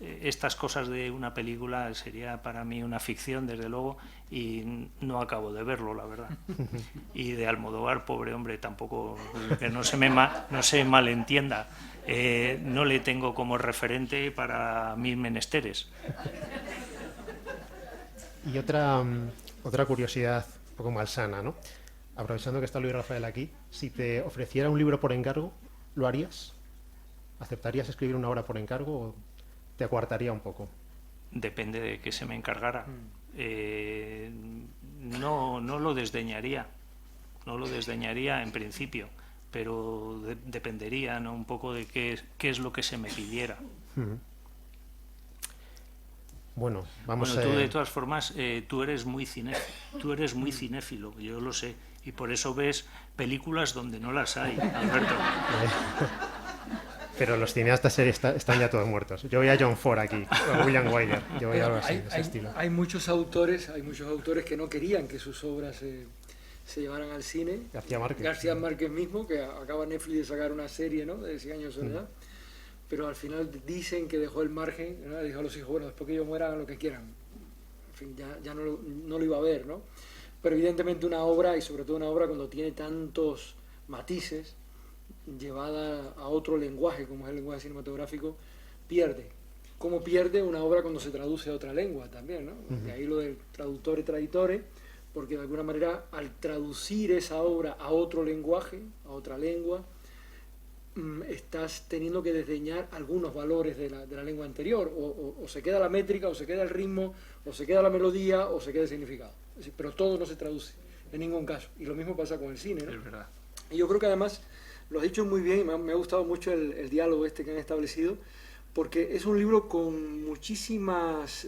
Estas cosas de una película sería para mí una ficción, desde luego, y no acabo de verlo, la verdad. Y de Almodóvar, pobre hombre, tampoco, que no se malentienda, no le tengo como referente para mis menesteres. Y otra curiosidad un poco malsana, ¿no? Aprovechando que está Luis Rafael aquí, si te ofreciera un libro por encargo, ¿lo harías? ¿Aceptarías escribir una obra por encargo o te acuartaría un poco? Depende de qué se me encargara. No lo desdeñaría. No lo desdeñaría en principio, pero dependería, ¿no?, un poco de qué es lo que se me pidiera. Bueno, vamos a... Tú de todas formas, tú eres muy cinéfilo, yo lo sé, y por eso ves películas donde no las hay, Alberto. Pero los cineastas están ya todos muertos. Yo voy a John Ford aquí, o William Wyler, yo voy a algo así, de ese estilo. Hay muchos autores que no querían que sus obras se llevaran al cine. García Márquez mismo, que acaba Netflix de sacar una serie, ¿no?, de 100 años de soledad. Pero al final dicen que dejó el margen, ¿no? Dijo a los hijos: bueno, después que ellos mueran, hagan lo que quieran. En fin, ya no lo iba a ver, ¿no? Pero evidentemente una obra, y sobre todo una obra cuando tiene tantos matices, llevada a otro lenguaje, como es el lenguaje cinematográfico, pierde. Como pierde una obra cuando se traduce a otra lengua también, ¿no? De ahí lo del traductore traditore, porque de alguna manera al traducir esa obra a otro lenguaje, a otra lengua, estás teniendo que desdeñar algunos valores de la lengua anterior, o se queda la métrica, o se queda el ritmo, o se queda la melodía, o se queda el significado. Es decir, pero todo no se traduce en ningún caso, y lo mismo pasa con el cine, ¿no? Es verdad. Y yo creo que además lo has dicho muy bien, y me ha gustado mucho el diálogo que han establecido, porque es un libro con muchísimas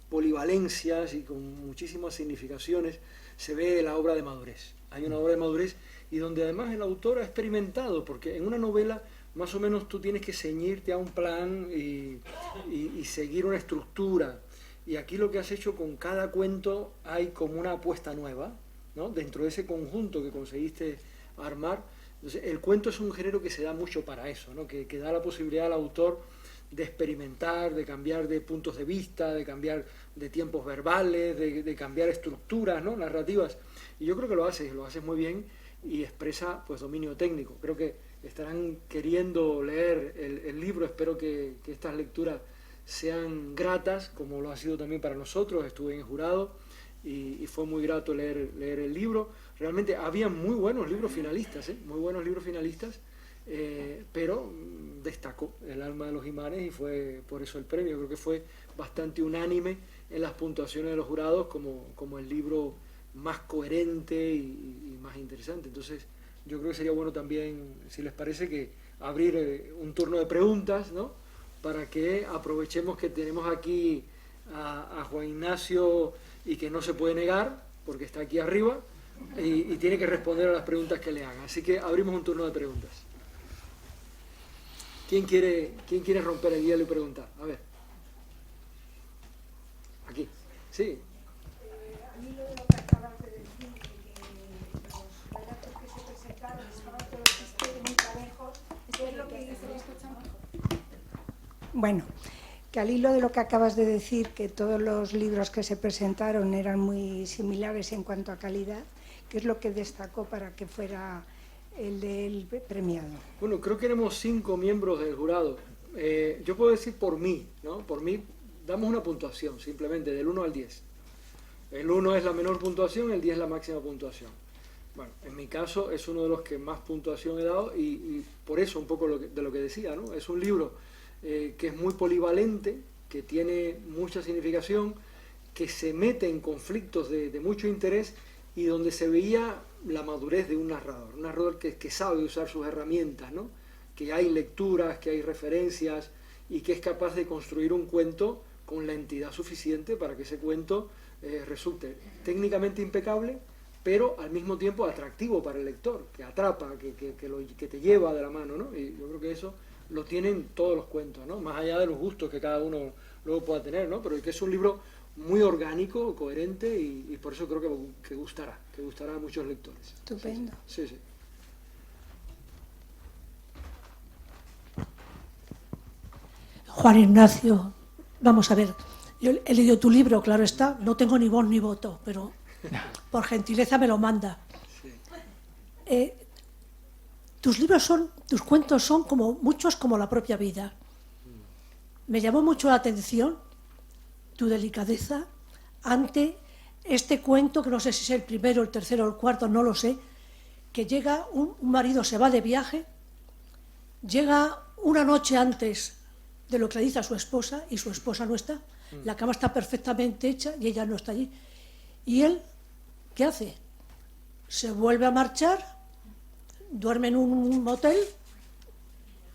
polivalencias y con muchísimas significaciones. Se ve la obra de madurez, hay una obra de madurez, y donde además el autor ha experimentado, porque en una novela más o menos tú tienes que ceñirte a un plan y seguir una estructura, y aquí lo que has hecho con cada cuento hay como una apuesta nueva, ¿no?, dentro de ese conjunto que conseguiste armar. Entonces, el cuento es un género que se da mucho para eso, ¿no?, que da la posibilidad al autor de experimentar, de cambiar de puntos de vista, de cambiar de tiempos verbales, de cambiar estructuras, ¿no?, narrativas. Y yo creo que lo haces muy bien, y expresa pues dominio técnico. Creo que estarán queriendo leer el libro. Espero que estas lecturas sean gratas, como lo ha sido también para nosotros. Estuve en el jurado y fue muy grato leer el libro. Realmente había muy buenos libros finalistas, muy buenos libros finalistas, pero destacó El alma de los imanes y fue por eso el premio. Creo que fue bastante unánime en las puntuaciones de los jurados como el libro más coherente y más interesante. Entonces yo creo que sería bueno también, si les parece, que abrir un turno de preguntas, ¿no? Para que aprovechemos que tenemos aquí a Juan Ignacio y que no se puede negar porque está aquí arriba y tiene que responder a las preguntas que le hagan. Así que abrimos un turno de preguntas. ¿Quién quiere romper el hielo y preguntar? A ver. Aquí. Sí. A mí lo de lo que acabas de decir, de que los relatos que se presentaron estaban todos muy parejos, ¿es lo que dice esto, chamo? Bueno, que al hilo de lo que acabas de decir, que todos los libros que se presentaron eran muy similares en cuanto a calidad, ¿qué es lo que destacó para que fuera el del premiado? Bueno, creo que éramos 5 miembros del jurado. Yo puedo decir por mí, ¿no? Por mí damos una puntuación, simplemente, del 1 al 10. El 1 es la menor puntuación, el 10 es la máxima puntuación. Bueno, en mi caso es uno de los que más puntuación he dado y por eso un poco de lo que decía, ¿no? Es un libro que es muy polivalente, que tiene mucha significación, que se mete en conflictos de mucho interés y donde se veía la madurez de un narrador que sabe usar sus herramientas, ¿no? Que hay lecturas, que hay referencias y que es capaz de construir un cuento con la entidad suficiente para que ese cuento resulte técnicamente impecable, pero al mismo tiempo atractivo para el lector, que atrapa, que te lleva de la mano, ¿no? Y yo creo que eso lo tienen todos los cuentos, ¿no? Más allá de los gustos que cada uno luego pueda tener, ¿no? Pero que es un libro muy orgánico, coherente y por eso creo que gustará a muchos lectores. Estupendo. Sí, sí. Juan Ignacio, vamos a ver, yo he leído tu libro, claro está, no tengo ni voz ni voto, pero por gentileza me lo manda. Sí. Tus cuentos son como muchos como la propia vida. Me llamó mucho la atención tu delicadeza ante este cuento, que no sé si es el primero, el tercero o el cuarto, no lo sé, que llega, un marido se va de viaje, llega una noche antes de lo que le dice a su esposa y su esposa no está, la cama está perfectamente hecha y ella no está allí. Y él, ¿qué hace? Se vuelve a marchar, duerme en un motel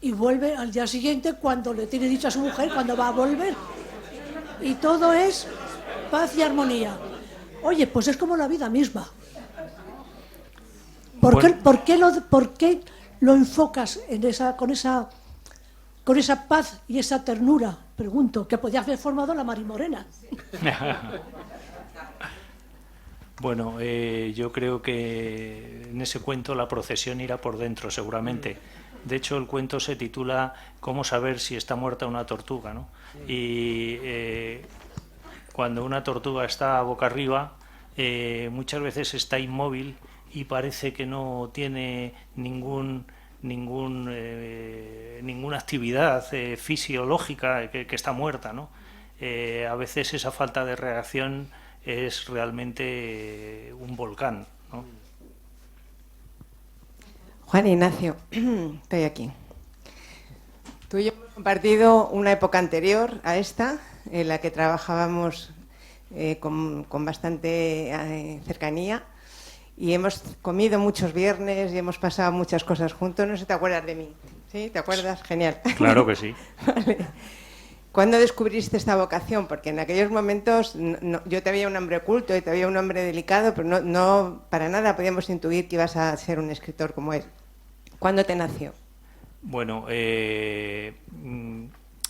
y vuelve al día siguiente cuando le tiene dicho a su mujer cuando va a volver. Y todo es paz y armonía. Oye, pues es como la vida misma. ¿Por qué lo enfocas con esa paz y esa ternura? Pregunto, que podía haber formado la Marimorena. Bueno, yo creo que en ese cuento la procesión irá por dentro, seguramente. De hecho, el cuento se titula ¿Cómo saber si está muerta una tortuga?, ¿no? Y cuando una tortuga está boca arriba, muchas veces está inmóvil y parece que no tiene ninguna actividad fisiológica, que está muerta, ¿no? A veces esa falta de reacción es realmente un volcán, ¿no? Juan Ignacio, estoy aquí. Tú y yo hemos compartido una época anterior a esta, en la que trabajábamos con bastante cercanía y hemos comido muchos viernes y hemos pasado muchas cosas juntos. No sé si te acuerdas de mí. ¿Sí? ¿Te acuerdas? Genial. Claro que sí. Vale. ¿Cuándo descubriste esta vocación? Porque en aquellos momentos yo te veía un hombre culto y te veía un hombre delicado, pero no para nada podíamos intuir que ibas a ser un escritor como él. ¿Cuándo te nació? Bueno,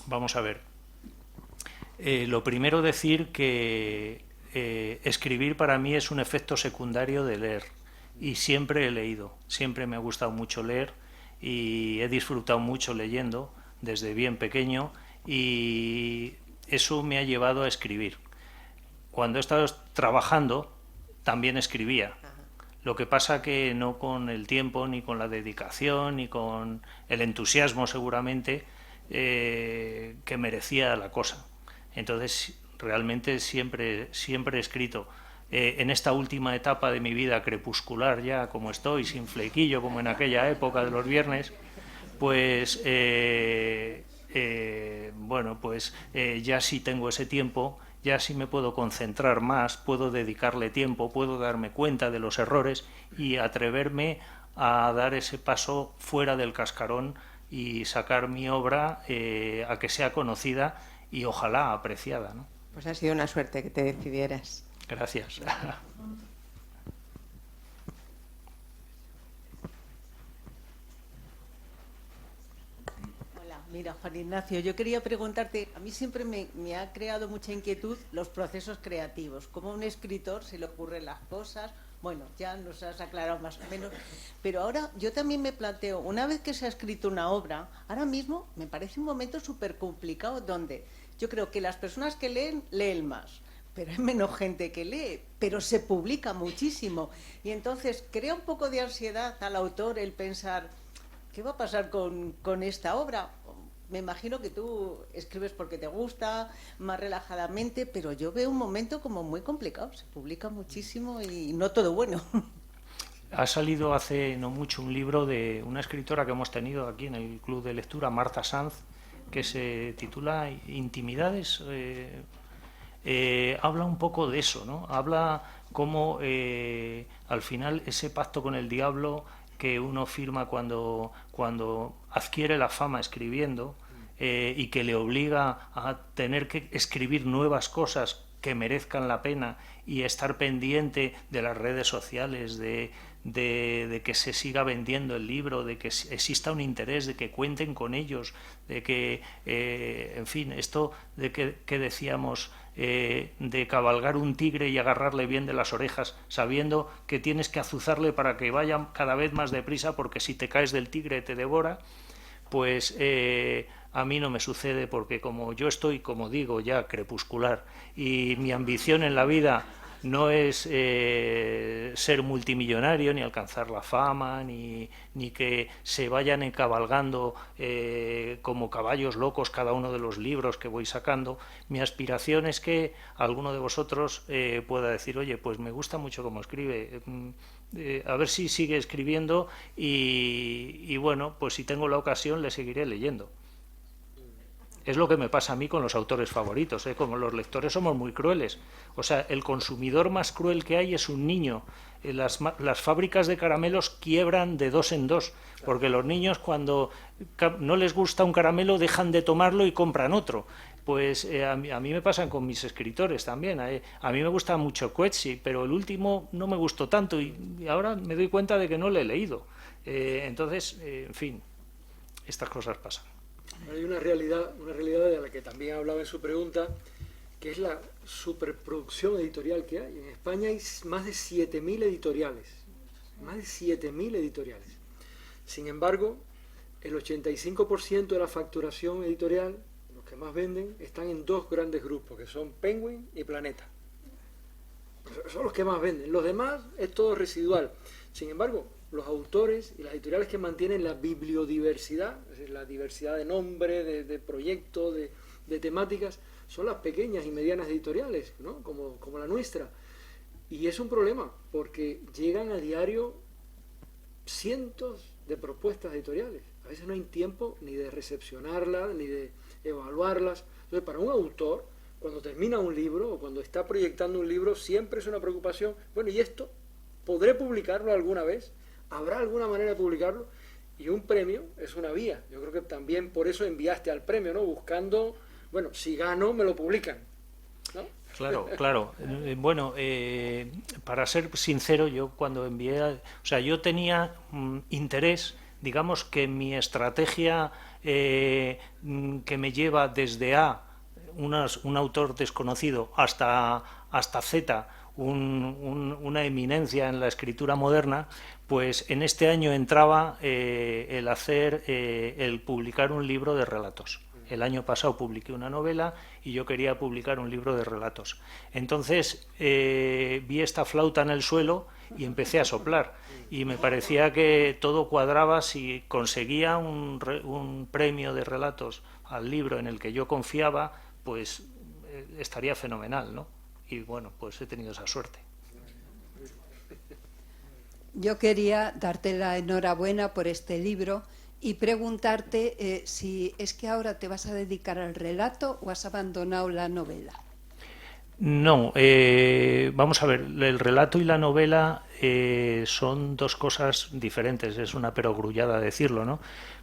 vamos a ver. Lo primero decir que escribir para mí es un efecto secundario de leer. Y siempre he leído, siempre me ha gustado mucho leer y he disfrutado mucho leyendo desde bien pequeño. Y eso me ha llevado a escribir. Cuando he estado trabajando, también escribía. Lo que pasa que no con el tiempo, ni con la dedicación, ni con el entusiasmo seguramente que merecía la cosa. Entonces, realmente siempre he escrito. En esta última etapa de mi vida crepuscular, ya como estoy, sin flequillo, como en aquella época de los viernes, pues bueno, pues ya sí tengo ese tiempo, ya sí me puedo concentrar más, puedo dedicarle tiempo, puedo darme cuenta de los errores y atreverme a dar ese paso fuera del cascarón y sacar mi obra a que sea conocida y ojalá apreciada, ¿no? Pues ha sido una suerte que te decidieras. Gracias. Hola, mira, Juan Ignacio, yo quería preguntarte, a mí siempre me ha creado mucha inquietud los procesos creativos, cómo a un escritor se le ocurren las cosas. Bueno, ya nos has aclarado más o menos, pero ahora yo también me planteo, una vez que se ha escrito una obra, ahora mismo me parece un momento súper complicado donde yo creo que las personas que leen más, pero hay menos gente que lee, pero se publica muchísimo. Y entonces crea un poco de ansiedad al autor el pensar, ¿qué va a pasar con esta obra? Me imagino que tú escribes porque te gusta, más relajadamente, pero yo veo un momento como muy complicado. Se publica muchísimo y no todo bueno. Ha salido hace no mucho un libro de una escritora que hemos tenido aquí en el Club de Lectura, Marta Sanz, que se titula Intimidades. Habla un poco de eso, ¿no? Habla cómo al final ese pacto con el diablo que uno firma cuando adquiere la fama escribiendo y que le obliga a tener que escribir nuevas cosas que merezcan la pena y estar pendiente de las redes sociales, de que se siga vendiendo el libro, de que exista un interés, de que cuenten con ellos, de que, en fin, esto de que decíamos, de cabalgar un tigre y agarrarle bien de las orejas, sabiendo que tienes que azuzarle para que vaya cada vez más deprisa, porque si te caes del tigre te devora, pues a mí no me sucede, porque como yo estoy, como digo, ya crepuscular, y mi ambición en la vida no es ser multimillonario, ni alcanzar la fama, ni que se vayan encabalgando como caballos locos cada uno de los libros que voy sacando. Mi aspiración es que alguno de vosotros pueda decir, oye, pues me gusta mucho cómo escribe, a ver si sigue escribiendo y bueno, pues si tengo la ocasión le seguiré leyendo. Es lo que me pasa a mí con los autores favoritos, como los lectores somos muy crueles. O sea, el consumidor más cruel que hay es un niño. Las fábricas de caramelos quiebran de 2 en 2, porque los niños cuando no les gusta un caramelo dejan de tomarlo y compran otro. Pues a mí me pasan con mis escritores también. A mí me gusta mucho Coetzee, pero el último no me gustó tanto y ahora me doy cuenta de que no lo he leído. Entonces, en fin, estas cosas pasan. Hay una realidad de la que también hablaba en su pregunta, que es la superproducción editorial que hay. En España hay más de 7.000 editoriales, más de 7.000 editoriales. Sin embargo, el 85% de la facturación editorial, los que más venden, están en 2 grandes grupos, que son Penguin y Planeta. Son los que más venden. Los demás es todo residual. Sin embargo, los autores y las editoriales que mantienen la bibliodiversidad, es decir, la diversidad de nombre, de proyectos, de temáticas, son las pequeñas y medianas editoriales, ¿no? como la nuestra. Y es un problema, porque llegan a diario cientos de propuestas editoriales. A veces no hay tiempo ni de recepcionarlas, ni de evaluarlas. Entonces, para un autor, cuando termina un libro o cuando está proyectando un libro, siempre es una preocupación. Bueno, ¿y esto? ¿Podré publicarlo alguna vez? ¿Habrá alguna manera de publicarlo? Y un premio es una vía. Yo creo que también por eso enviaste al premio, ¿no? Buscando, bueno, si gano, me lo publican, ¿no? Claro, claro. Bueno, para ser sincero, yo cuando envié, o sea, yo tenía interés, digamos que mi estrategia que me lleva desde A, un autor desconocido, hasta Z, una eminencia en la escritura moderna, pues en este año entraba el publicar un libro de relatos. El año pasado publiqué una novela y yo quería publicar un libro de relatos. Entonces vi esta flauta en el suelo y empecé a soplar. Y me parecía que todo cuadraba si conseguía un premio de relatos al libro en el que yo confiaba, pues estaría fenomenal, ¿no? Y bueno, pues he tenido esa suerte. Yo quería darte la enhorabuena por este libro y preguntarte si es que ahora te vas a dedicar al relato o has abandonado la novela. No, vamos a ver, el relato y la novela son dos cosas diferentes, es una perogrullada decirlo, ¿no?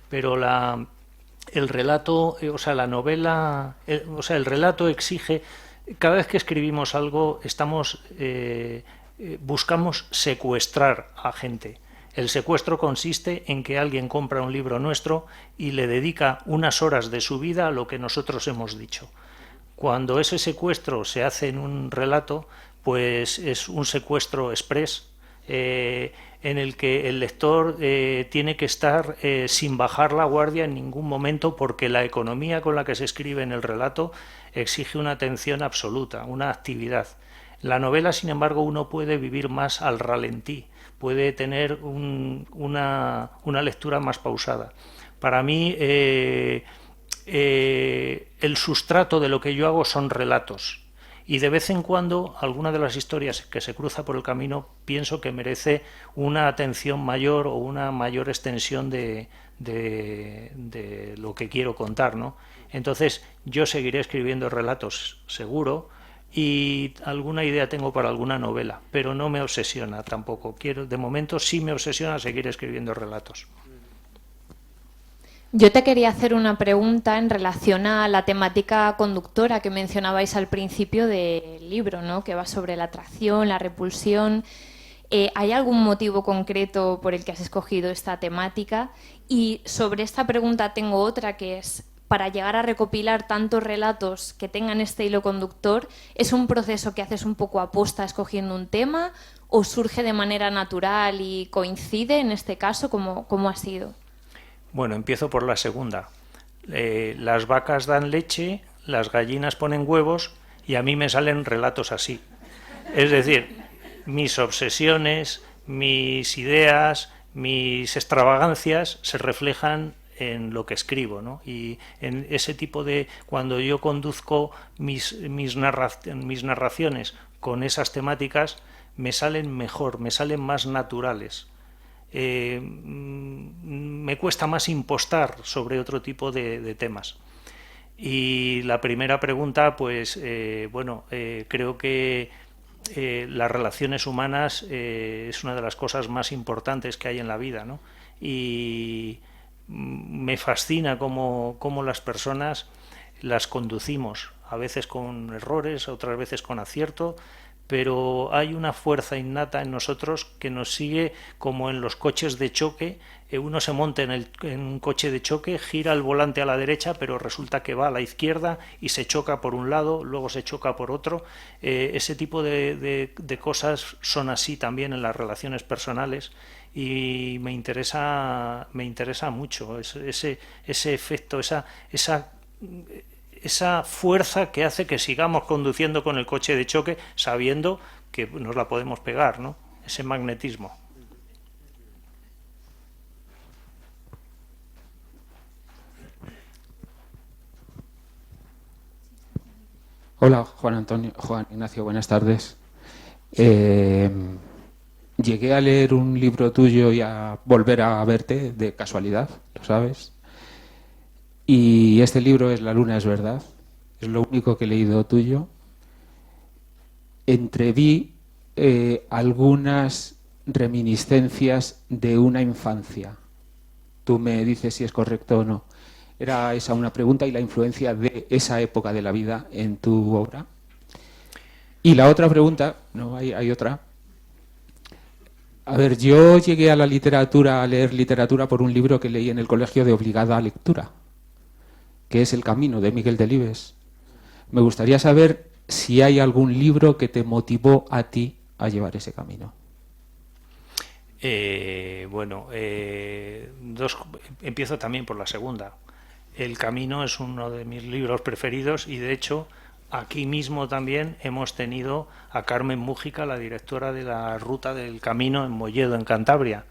Pero el relato, o sea, la novela, el relato exige, cada vez que escribimos algo, buscamos secuestrar a gente. El secuestro consiste en que alguien compra un libro nuestro y le dedica unas horas de su vida a lo que nosotros hemos dicho. Cuando ese secuestro se hace en un relato, pues es un secuestro exprés, en el que el lector tiene que estar sin bajar la guardia en ningún momento, porque la economía con la que se escribe en el relato exige una atención absoluta, una actividad. La novela, sin embargo, uno puede vivir más al ralentí, puede tener una lectura más pausada. Para mí, el sustrato de lo que yo hago son relatos. Y de vez en cuando alguna de las historias que se cruza por el camino pienso que merece una atención mayor o una mayor extensión de lo que quiero contar, ¿no? Entonces yo seguiré escribiendo relatos, seguro, y alguna idea tengo para alguna novela, pero no me obsesiona tampoco. De momento sí me obsesiona seguir escribiendo relatos. Yo te quería hacer una pregunta en relación a la temática conductora que mencionabais al principio del libro, ¿no? Que va sobre la atracción, la repulsión. ¿Hay algún motivo concreto por el que has escogido esta temática? Y sobre esta pregunta tengo otra, que es, para llegar a recopilar tantos relatos que tengan este hilo conductor, ¿es un proceso que haces un poco aposta escogiendo un tema o surge de manera natural y coincide en este caso? ¿Cómo ha sido? Bueno, empiezo por la segunda. Las vacas dan leche, las gallinas ponen huevos y a mí me salen relatos así. Es decir, mis obsesiones, mis ideas, mis extravagancias se reflejan en lo que escribo, ¿no? Y en ese tipo de... Cuando yo conduzco mis narraciones con esas temáticas, me salen mejor, me salen más naturales. Me cuesta más impostar sobre otro tipo de temas. Y la primera pregunta, pues creo que las relaciones humanas es una de las cosas más importantes que hay en la vida, ¿no? Y me fascina cómo las personas las conducimos, a veces con errores, otras veces con acierto, pero hay una fuerza innata en nosotros que nos sigue, como en los coches de choque. Uno se monta en un coche de choque, gira el volante a la derecha, pero resulta que va a la izquierda y se choca por un lado, luego se choca por otro. Ese tipo de cosas son así también en las relaciones personales, y me interesa mucho ese efecto, esa fuerza que hace que sigamos conduciendo con el coche de choque sabiendo que nos la podemos pegar, ¿no? Ese magnetismo. Hola, Juan Ignacio, buenas tardes. Llegué a leer un libro tuyo y a volver a verte de casualidad, lo sabes. Y este libro es La luna es verdad, es lo único que he leído tuyo. Entreví algunas reminiscencias de una infancia. Tú me dices si es correcto o no. Era esa una pregunta, y la influencia de esa época de la vida en tu obra. Y la otra pregunta, no, hay otra. A ver, yo llegué a la literatura, a leer literatura por un libro que leí en el colegio de obligada lectura, que es El camino, de Miguel Delibes. Me gustaría saber si hay algún libro que te motivó a ti a llevar ese camino. Empiezo también por la segunda. El Camino es uno de mis libros preferidos y, de hecho, aquí mismo también hemos tenido a Carmen Mújica, la directora de la Ruta del Camino en Molledo, en Cantabria.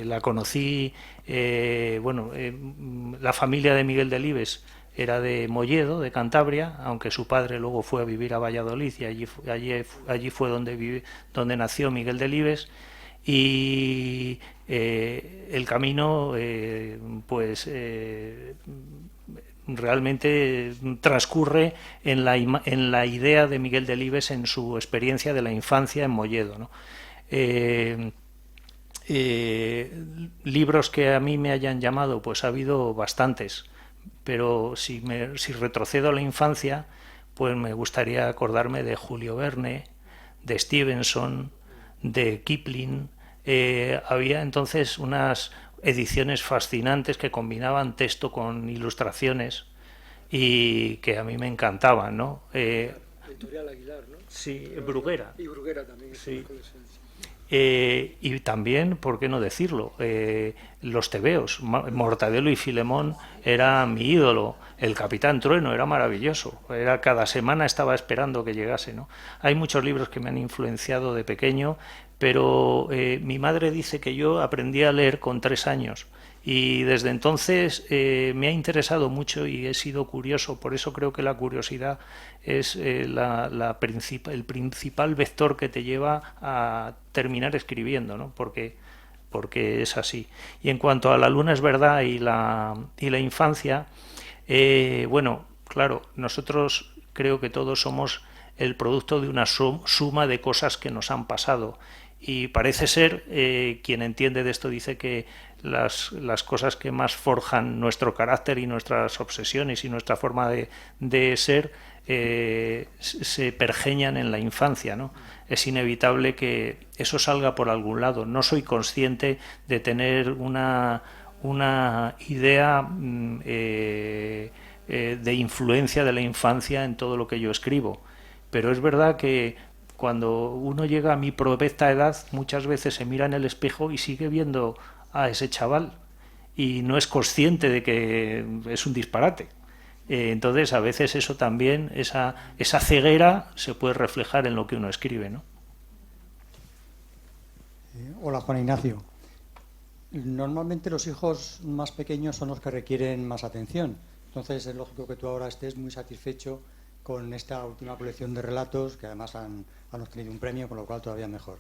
La conocí, la familia de Miguel Delibes era de Molledo, de Cantabria, aunque su padre luego fue a vivir a Valladolid y allí fue donde nació Miguel Delibes. Y el Camino realmente transcurre en la idea de Miguel Delibes en su experiencia de la infancia en Molledo, ¿no? Libros que a mí me hayan llamado, pues ha habido bastantes, pero si retrocedo a la infancia, pues me gustaría acordarme de Julio Verne, de Stevenson, de Kipling. Había entonces unas ediciones fascinantes que combinaban texto con ilustraciones y que a mí me encantaban, ¿no? Editorial Aguilar, ¿no? Sí, Bruguera. Y Bruguera también. Sí. Y también, ¿por qué no decirlo? Los tebeos, Mortadelo y Filemón era mi ídolo, el Capitán Trueno era maravilloso, cada semana estaba esperando que llegase, ¿no? Hay muchos libros que me han influenciado de pequeño, pero mi madre dice que yo aprendí a leer con 3 años. Y desde entonces me ha interesado mucho y he sido curioso, por eso creo que la curiosidad es el principal vector que te lleva a terminar escribiendo, ¿no? Porque es así. Y en cuanto a La luna es verdad y la infancia, claro, nosotros creo que todos somos el producto de una suma de cosas que nos han pasado. Y parece ser, quien entiende de esto dice que las cosas que más forjan nuestro carácter y nuestras obsesiones y nuestra forma de ser se pergeñan en la infancia, ¿no? Es inevitable que eso salga por algún lado. No soy consciente de tener una idea de influencia de la infancia en todo lo que yo escribo, pero es verdad que cuando uno llega a mi provecta edad, muchas veces se mira en el espejo y sigue viendo a ese chaval y no es consciente de que es un disparate. Entonces, a veces eso también, esa ceguera se puede reflejar en lo que uno escribe, ¿no? Hola, Juan Ignacio. Normalmente los hijos más pequeños son los que requieren más atención. Entonces, es lógico que tú ahora estés muy satisfecho con esta última colección de relatos, que además han obtenido un premio, con lo cual todavía mejor.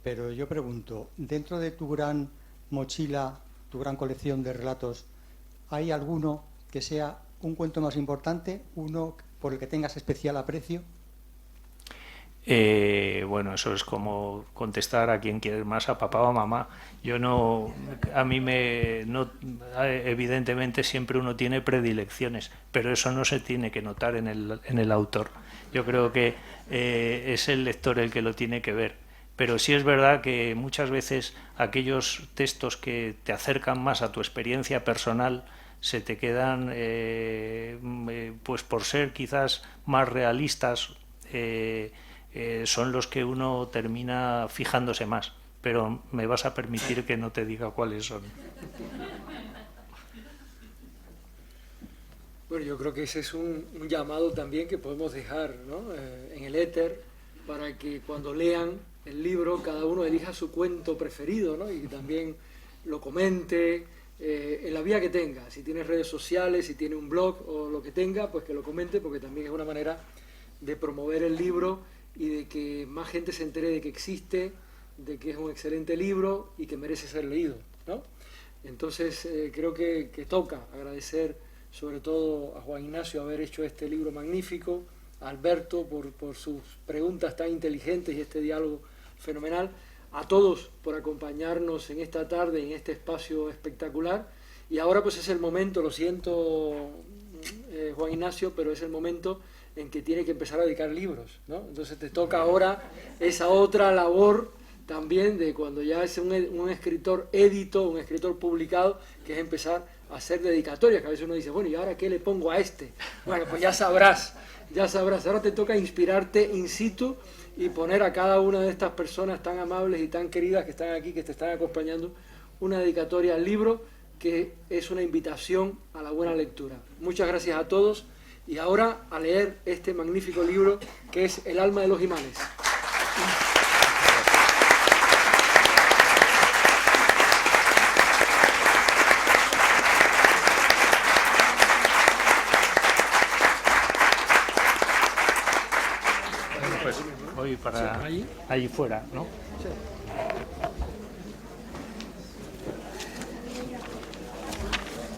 Pero yo pregunto, dentro de tu gran mochila, tu gran colección de relatos, ¿hay alguno que sea un cuento más importante, uno por el que tengas especial aprecio? Eso es como contestar a quien quieres más, a papá o a mamá. Evidentemente siempre uno tiene predilecciones, pero eso no se tiene que notar en el autor. Yo creo que es el lector el que lo tiene que ver. Pero sí es verdad que muchas veces aquellos textos que te acercan más a tu experiencia personal se te quedan, pues por ser quizás más realistas, son los que uno termina fijándose más, pero me vas a permitir que no te diga cuáles son. Bueno, yo creo que ese es un llamado también que podemos dejar, ¿no? En el éter, para que cuando lean el libro cada uno elija su cuento preferido, ¿no? Y también lo comente en la vía que tenga. Si tiene redes sociales, si tiene un blog o lo que tenga, pues que lo comente, porque también es una manera de promover el libro y de que más gente se entere de que existe, de que es un excelente libro y que merece ser leído, ¿no? Entonces creo que toca agradecer sobre todo a Juan Ignacio haber hecho este libro magnífico, a Alberto por sus preguntas tan inteligentes y este diálogo fenomenal, a todos por acompañarnos en esta tarde, en este espacio espectacular. Y ahora pues es el momento, lo siento Juan Ignacio, pero es el momento en que tiene que empezar a dedicar libros, ¿no? Entonces te toca ahora esa otra labor también de cuando ya es un escritor édito, un escritor publicado, que es empezar a hacer dedicatorias, que a veces uno dice, bueno, ¿y ahora qué le pongo a este? Bueno, pues ya sabrás, ahora te toca inspirarte in situ y poner a cada una de estas personas tan amables y tan queridas que están aquí, que te están acompañando, una dedicatoria al libro que es una invitación a la buena lectura. Muchas gracias a todos y ahora a leer este magnífico libro que es El alma de los imanes. Pues voy para allí fuera, ¿no? Sí.